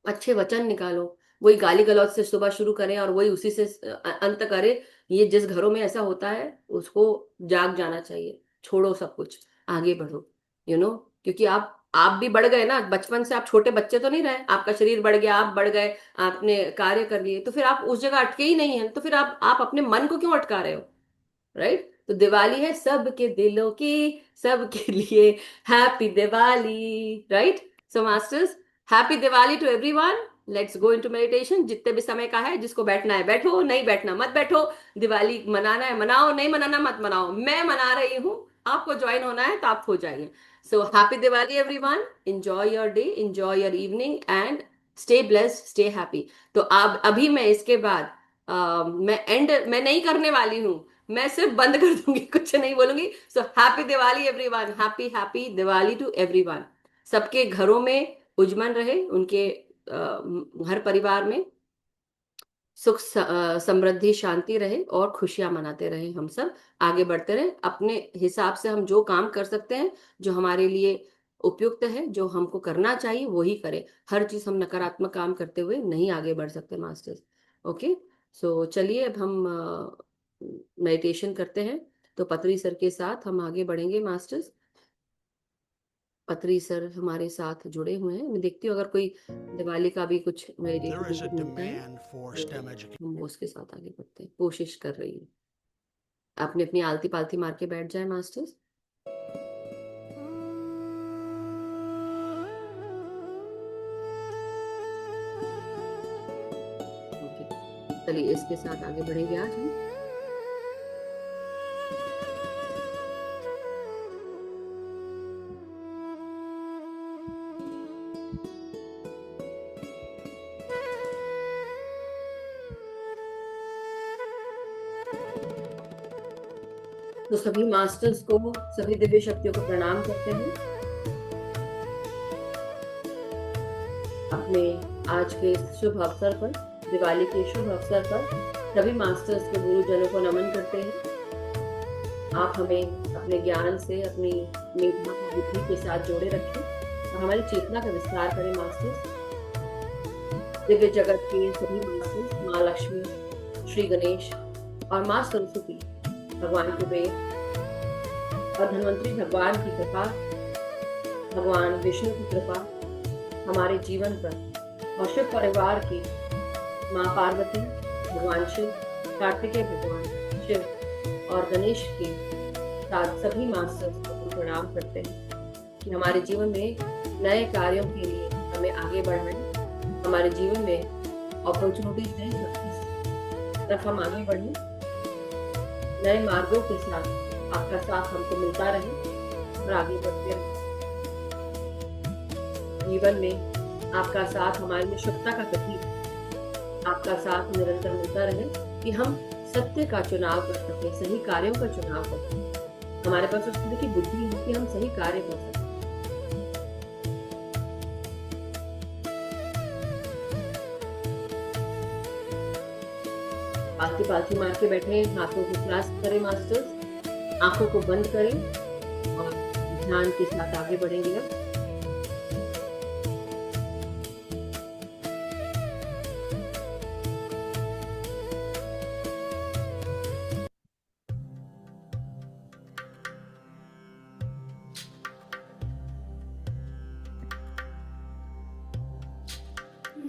अच्छे वचन निकालो, वही गाली गलौज से सुबह शुरू करें और वही उसी से अंत करें। ये जिस घरों में ऐसा होता है उसको जाग जाना चाहिए। छोड़ो सब कुछ, आगे बढ़ो। क्योंकि आप भी बढ़ गए ना, बचपन से आप छोटे बच्चे तो नहीं रहे, आपका शरीर बढ़ गया, आप बढ़ गए, आपने कार्य कर लिए, तो फिर आप उस जगह अटके ही नहीं है, तो फिर आप अपने मन को क्यों अटका रहे हो? राइट? तो दिवाली है सबके दिलों की, सबके लिए। Happy Diwali. Right? So masters, happy Diwali to everyone. Let's go into meditation. जितने भी समय का है, जिसको बैठना है बैठो, नहीं बैठना मत बैठो। दिवाली मनाना है मनाओ, नहीं मनाना मत मनाओ। मैं मना रही हूँ, आपको ज्वाइन होना है तो आप हो जाइए। सो happy Diwali everyone, enjoy your day, enjoy your evening, and stay blessed, stay happy. तो अब अभी मैं इसके बाद मैं नहीं करने वाली हूँ, मैं सिर्फ बंद कर दूंगी, कुछ नहीं बोलूंगी। So happy Diwali everyone, happy happy Diwali to everyone. सबके घरों में उज्जवल रहे, उनके हर परिवार में सुख समृद्धि शांति रहे, और खुशियां मनाते रहे। हम सब आगे बढ़ते रहे, अपने हिसाब से हम जो काम कर सकते हैं, जो हमारे लिए उपयुक्त है, जो हमको करना चाहिए वही करें। हर चीज हम नकारात्मक काम करते हुए नहीं आगे बढ़ सकते मास्टर्स। ओके, सो चलिए अब हम मेडिटेशन करते हैं। तो पत्री सर के साथ हम आगे बढ़ेंगे मास्टर्स। पत्री सर हमारे साथ जुड़े हुए हैं, मैं देखती हूँ अगर कोई दिवाली का भी कुछ मेडिटेशन मिलता है तो हम उसके साथ आगे बढ़ते हैं। कोशिश कर रही हूँ, आपने अपनी आलती पालती मार के बैठ जाए मास्टर्स। चलिए इसके साथ आगे बढ़ेंगे आज हम। तो सभी मास्टर्स को, सभी दिव्य शक्तियों को प्रणाम करते हैं। अपने आज के शुभ अवसर पर, दिवाली के शुभ अवसर पर सभी मास्टर्स के गुरुजनों को नमन करते हैं। आप हमें अपने ज्ञान से, अपनी मेधा बुद्धि के साथ जोड़े रखें और हमारी चेतना का विस्तार करें मास्टर्स। दिव्य जगत के सभी मास्टर्स, माँ लक्ष्मी, श्री गणेश और माँ सरस्वती, भगवान कुबेर और धन्वंतरी भगवान की कृपा, भगवान विष्णु की कृपा हमारे जीवन पर, और शिव परिवार की माँ पार्वती, भगवान शिव, कार्तिकेय भगवान शिव और गणेश के साथ सभी मास्टर्स को प्रणाम करते हैं कि हमारे जीवन में नए कार्यों के लिए हमें आगे बढ़ाएं। हमारे जीवन में अपॉर्चुनिटीज हैं, इस तरफ हम आगे बढ़ें। नए मार्गों के साथ आपका साथ हमको मिलता रहे और आगे बढ़ते रहे। जीवन में आपका साथ हमारे लिए शुभता का प्रतीक, आपका साथ निरंतर मिलता रहे कि हम सत्य का चुनाव कर सके, सही कार्यों का चुनाव कर सके। हमारे पास उस तरह की बुद्धि है कि हम सही कार्य कर सकें। पालती पालती मार के बैठे, हाथों को क्लास्प करें मास्टर्स, आंखों को बंद करें और ध्यान के साथ आगे बढ़ेंगे अब।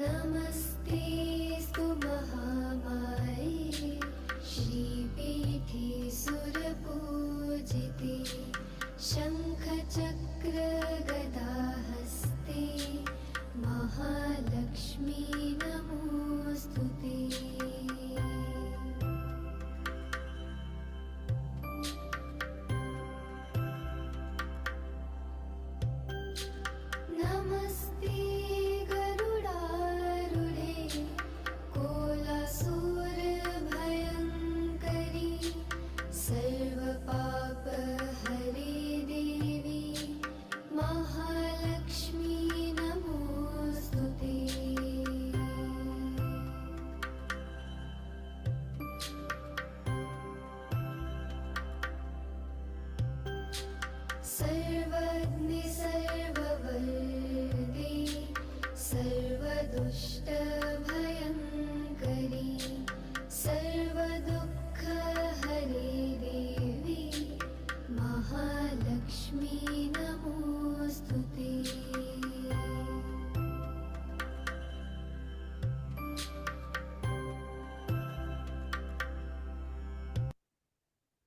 नमस्तेऽस्तु महामाये श्रीपीठे सुरपूजिते शङ्खचक्र गदाहस्ते महालक्ष्मी नमोऽस्तु ते। नमस्ते गरुडारूढे कोलासुरभयङ्करी सर्वपापहरे देवी महालक्ष्मी नमोऽस्तु ते। सर्वज्ञे सर्ववरदे सर्वदुष्टभयङ्करी सर्वदुःखहरे देवी महालक्ष्मी नमोऽस्तु ते।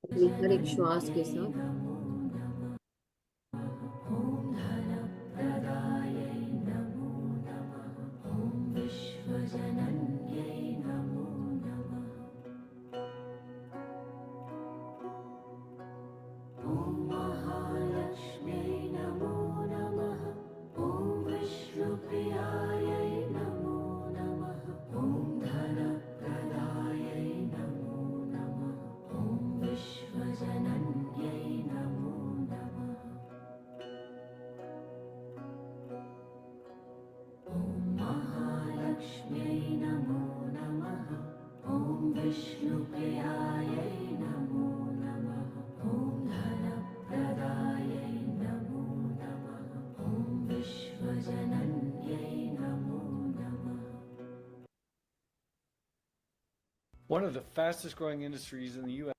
अपनी हर एक श्वास के साथ One of the fastest growing industries in the U.S.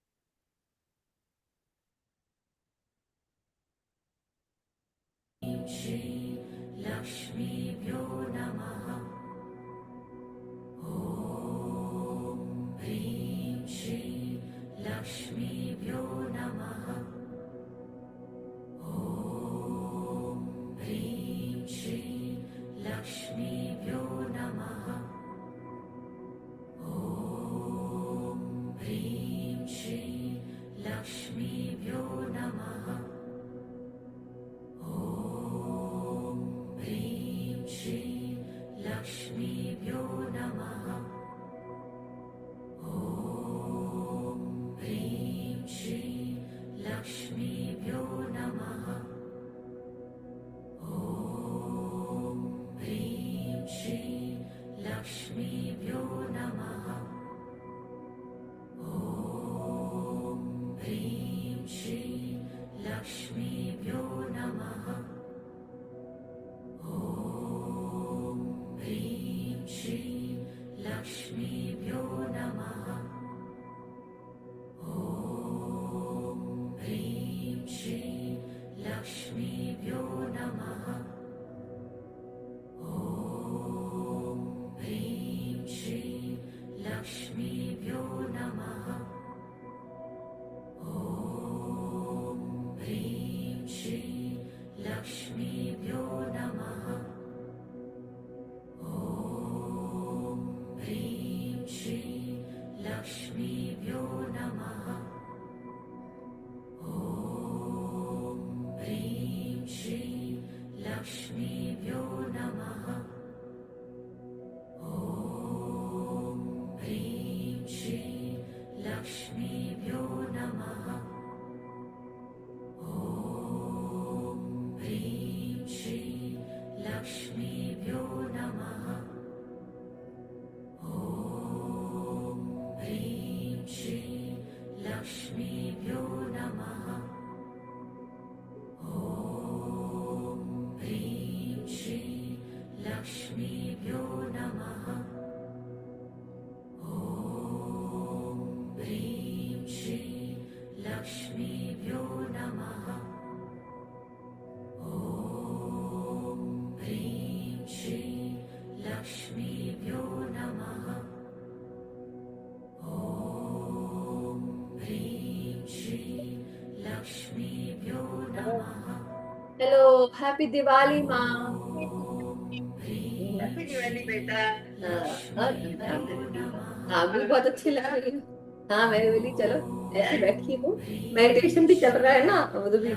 Hello, happy Diwali माँ। हैप्पी दिवाली बेटा। हाँ, हाँ भी बहुत अच्छी लग रही है। हाँ मैं बोली चलो ऐसे बैठी हूँ, मेडिटेशन भी चल रहा है ना, वो भी।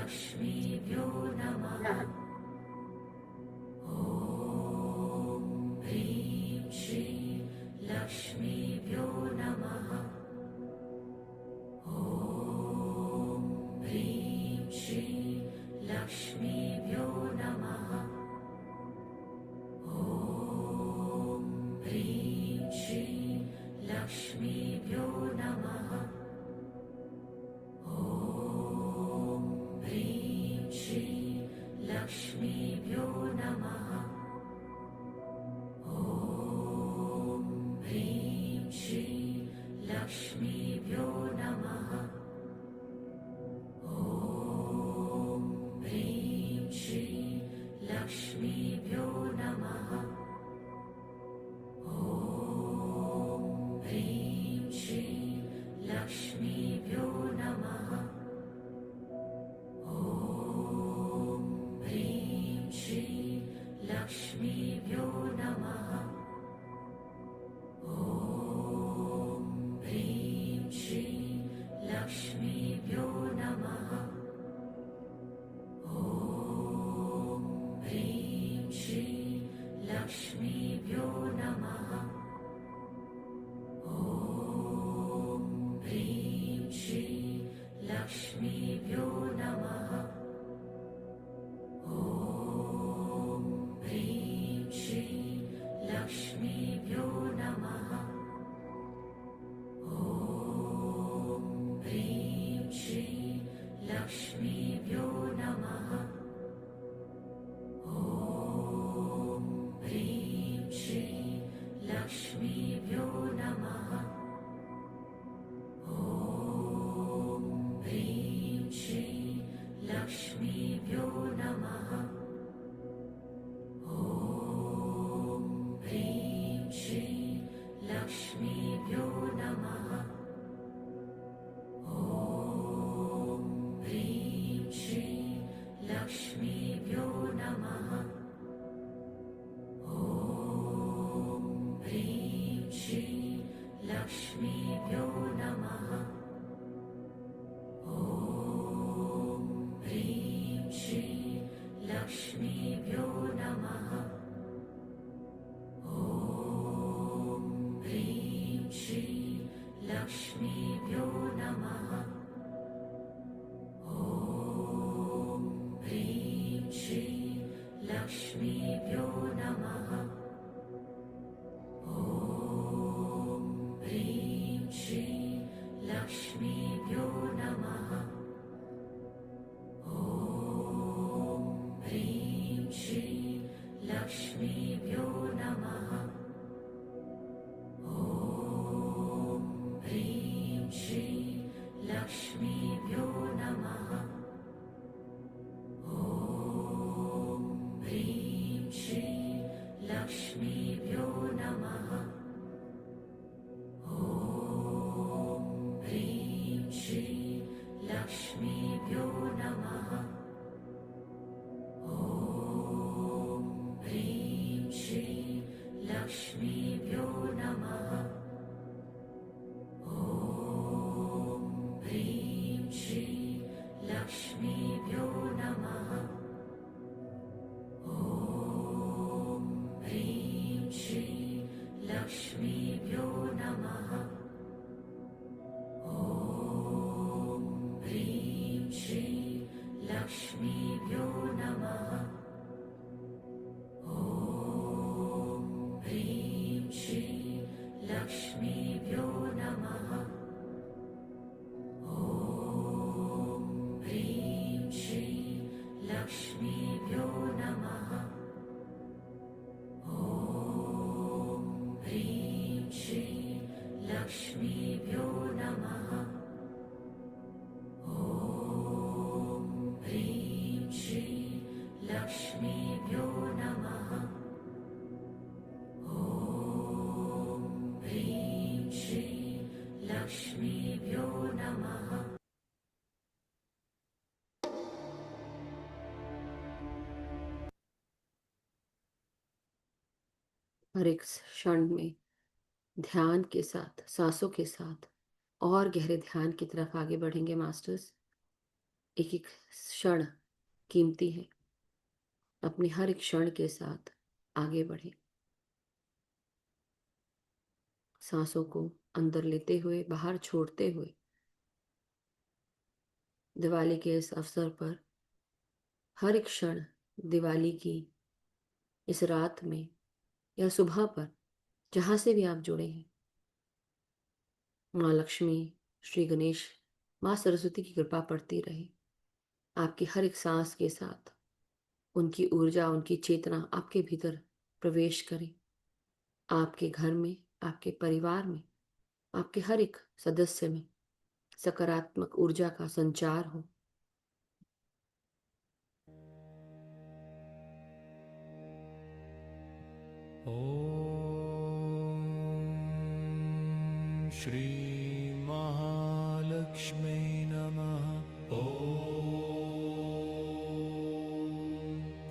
हर एक क्षण में ध्यान के साथ, सांसों के साथ और गहरे ध्यान की तरफ आगे बढ़ेंगे मास्टर्स। एक एक क्षण कीमती है। अपने हर एक क्षण के साथ आगे बढ़ें। सांसों को अंदर लेते हुए, बाहर छोड़ते हुए, दिवाली के इस अवसर पर हर एक क्षण दिवाली की इस रात में या सुबह पर, जहां से भी आप जुड़े हैं, माँ लक्ष्मी, श्री गणेश, माँ सरस्वती की कृपा पड़ती रहे आपकी हर एक सांस के साथ। उनकी ऊर्जा, उनकी चेतना आपके भीतर प्रवेश करे। आपके घर में, आपके परिवार में, आपके हर एक सदस्य में सकारात्मक ऊर्जा का संचार हो। ॐ श्री महालक्ष्मी नमः। ॐ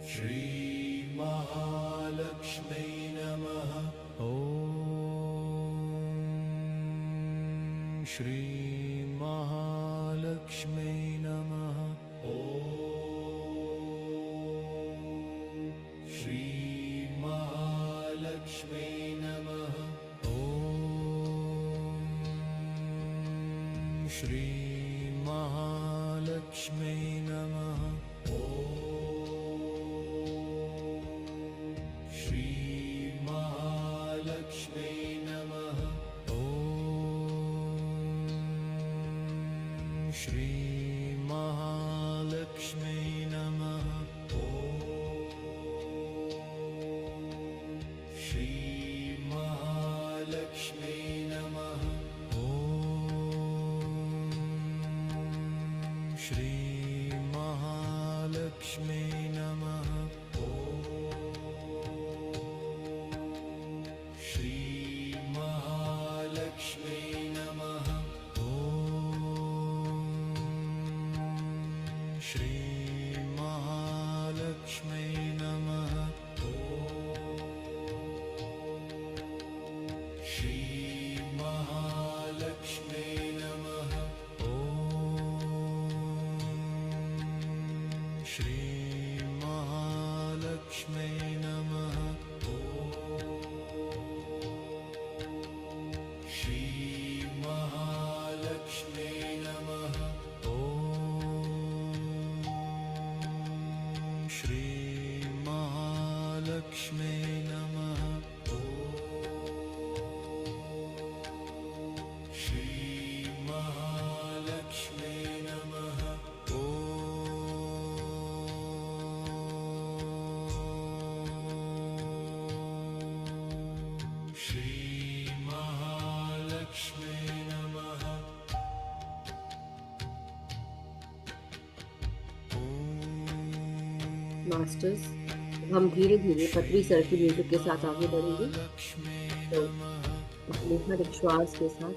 श्री महालक्ष्मी नमः। ॐ श्री महालक्ष्मी नमः। ॐ श्री महालक्ष्मी नमः। ॐ श्री महालक्ष्मी नमः। ॐ श्री महालक्ष्मी नमः। ॐ श्री महालक्ष्मी नमः। श्री महालक्ष्मी नमः। श्री महालक्ष्मी नमः। श्री महालक्ष्मी नमः। श्री महालक्ष्मी नमः। श्री महालक्ष्मी नमः। श्री महालक्ष्मी नमः। श्री महालक्ष्मी नमः। श्री महालक्ष्मी नमः। श्री महालक्ष्मी नमः। श्री महालक्ष्मी नमः। मास्टर्स, हम धीरे धीरे पतली सर्किल म्यूजिक के साथ आगे बढ़ेंगे। तो अपने हर एक श्वास के साथ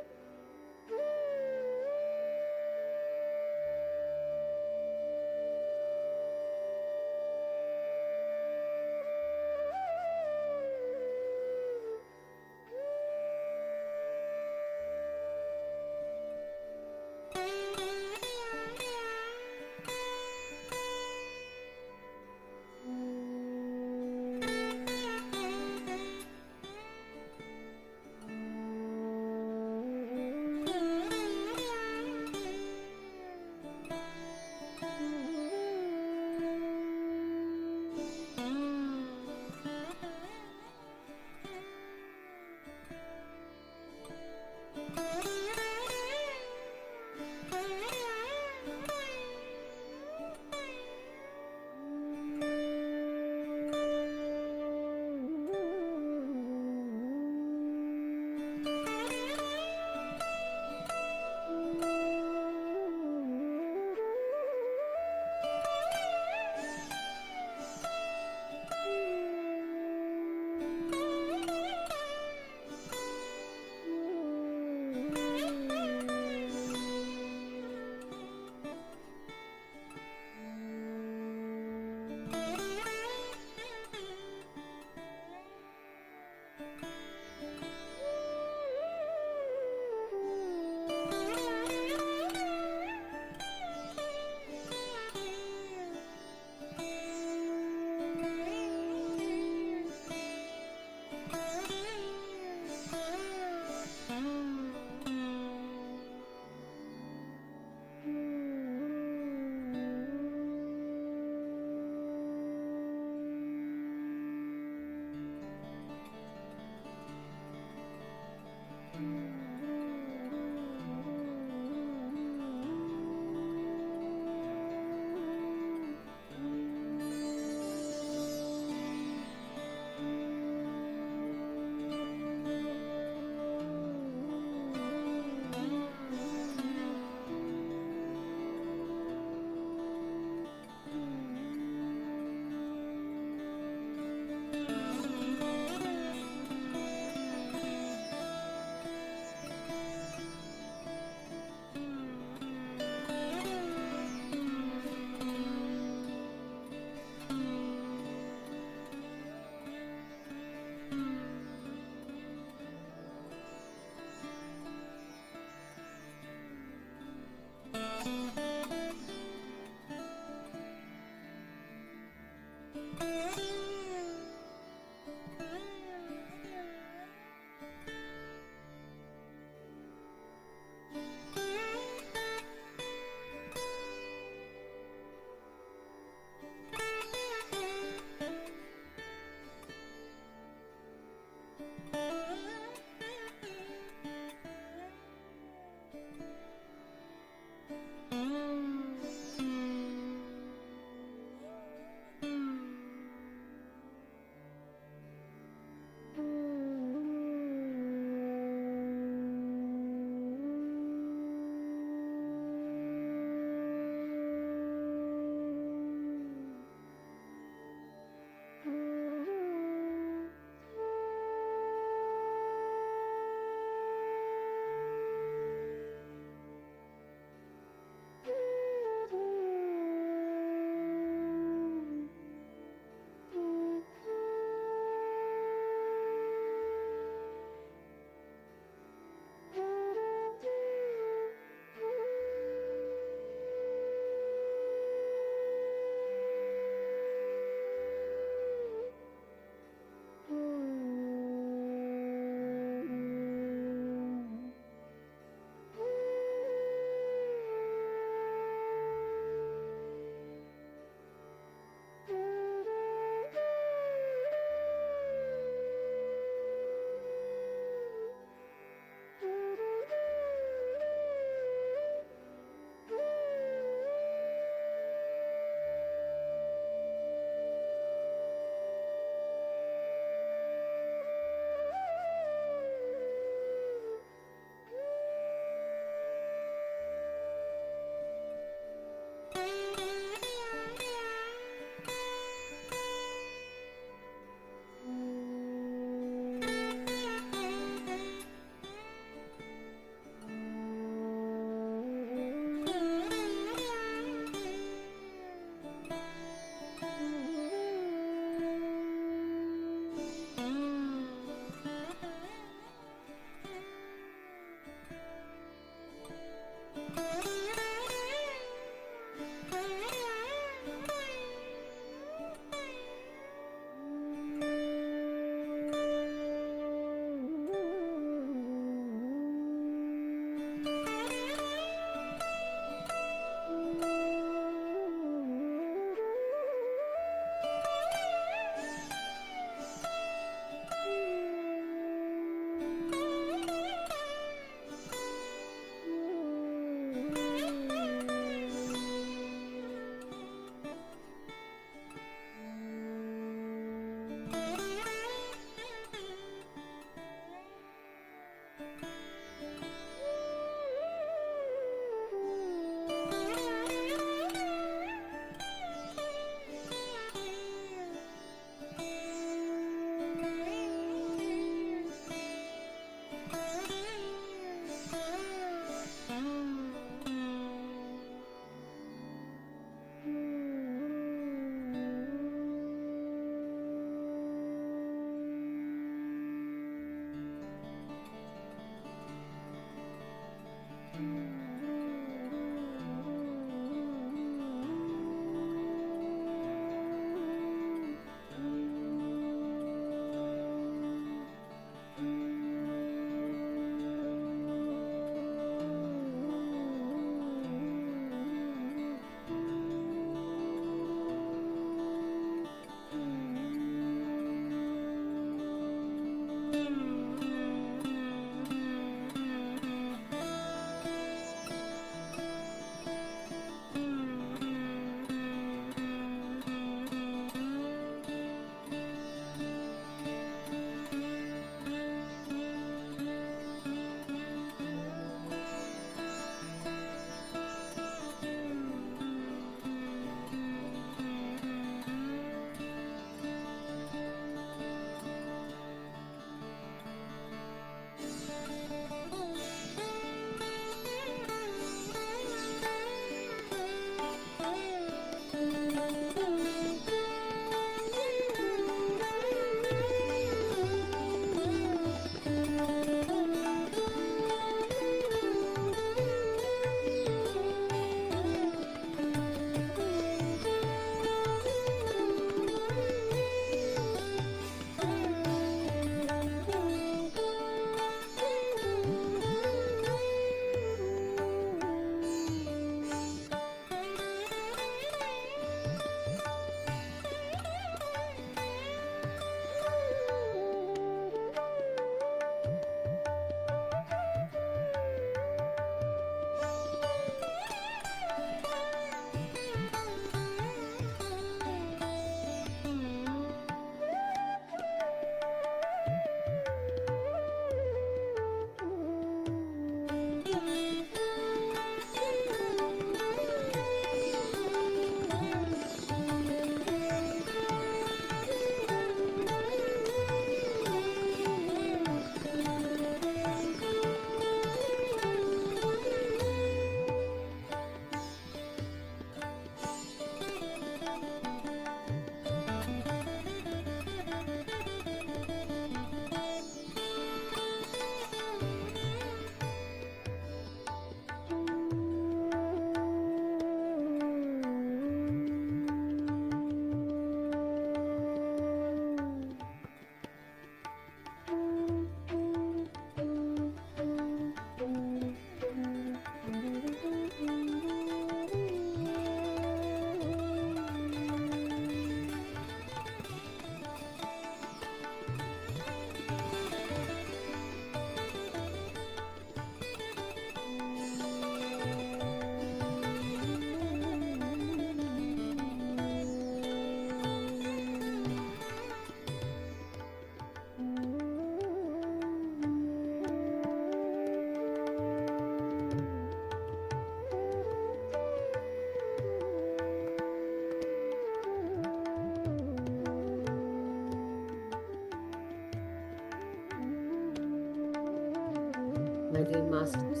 मास्टर्स।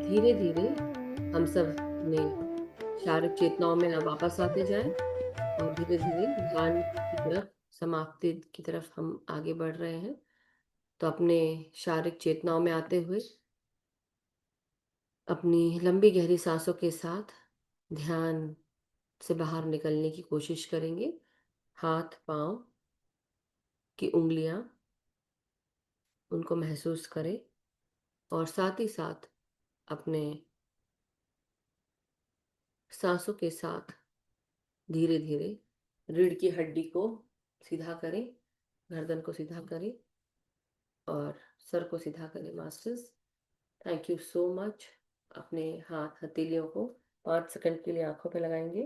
धीरे धीरे हम सब अपने शारीरिक चेतनाओं में वापस आते जाएं और धीरे धीरे ध्यान की तरफ, समाप्ति की तरफ हम आगे बढ़ रहे हैं। तो अपने शारीरिक चेतनाओं में आते हुए अपनी लंबी गहरी सांसों के साथ ध्यान से बाहर निकलने की कोशिश करेंगे। हाथ पांव की उंगलियां, उनको महसूस करें और साथ ही साथ अपने सांसों के साथ धीरे धीरे रीढ़ की हड्डी को सीधा करें, गर्दन को सीधा करें और सर को सीधा करें। Masters, thank you so much. अपने हाथ हथेलियों को 5 सेकंड के लिए आंखों पे लगाएंगे।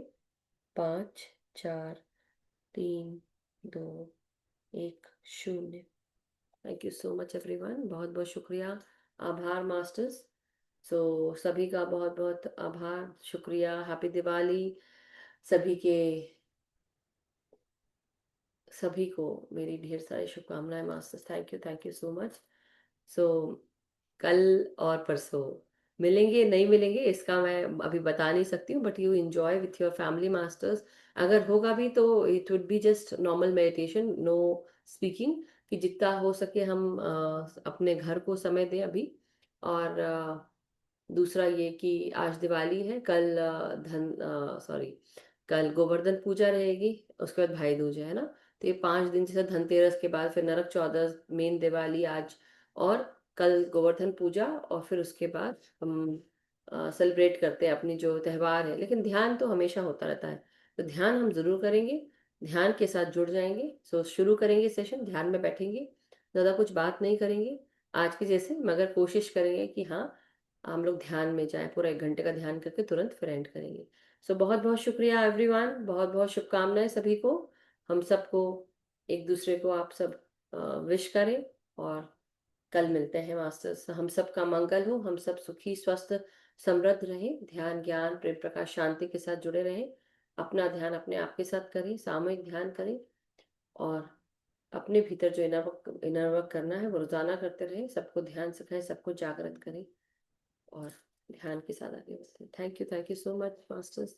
5, 4, 3, 2, 1, 0। Thank you so much everyone. बहुत बहुत शुक्रिया, आभार मास्टर्स। सभी का बहुत बहुत आभार, शुक्रिया। हैप्पी दिवाली सभी को मेरी ढेर सारी शुभकामनाएं masters. Thank you so much. So कल और परसों मिलेंगे नहीं मिलेंगे इसका मैं अभी बता नहीं सकती हूँ, but you enjoy with your family masters. अगर होगा भी तो it would be just normal meditation, no speaking, कि जितना हो सके हम अपने घर को समय दें अभी। और दूसरा ये कि आज दिवाली है, कल गोवर्धन पूजा रहेगी, उसके बाद भाई दूज है ना। तो ये 5 दिन, जैसे धनतेरस के बाद फिर नरक चौदस, मेन दिवाली आज, और कल गोवर्धन पूजा, और फिर उसके बाद हम सेलिब्रेट करते हैं अपनी जो त्योहार है। लेकिन ध्यान तो हमेशा होता रहता है, तो ध्यान हम जरूर करेंगे, ध्यान के साथ जुड़ जाएंगे। शुरू करेंगे सेशन, ध्यान में बैठेंगे, ज़्यादा कुछ बात नहीं करेंगे आज के जैसे, मगर कोशिश करेंगे कि हाँ हम लोग ध्यान में जाएं, पूरा 1 घंटे का ध्यान करके तुरंत फिर एंड करेंगे। बहुत बहुत शुक्रिया एवरीवन, बहुत बहुत शुभकामनाएं सभी को। हम सबको, एक दूसरे को आप सब विश करें और कल मिलते हैं मास्टर्स। हम सब का मंगल हो, हम सब सुखी स्वस्थ समृद्ध रहें, ध्यान ज्ञान प्रेम प्रकाश शांति के साथ जुड़े रहें। अपना ध्यान अपने आप के साथ करें, सामूहिक ध्यान करें और अपने भीतर जो इनर वर्क करना है वो रोजाना करते रहें। सबको ध्यान सिखाएं, सबको जागृत करें और ध्यान के साथ आगे बढ़ते हैं। Thank you so much masters.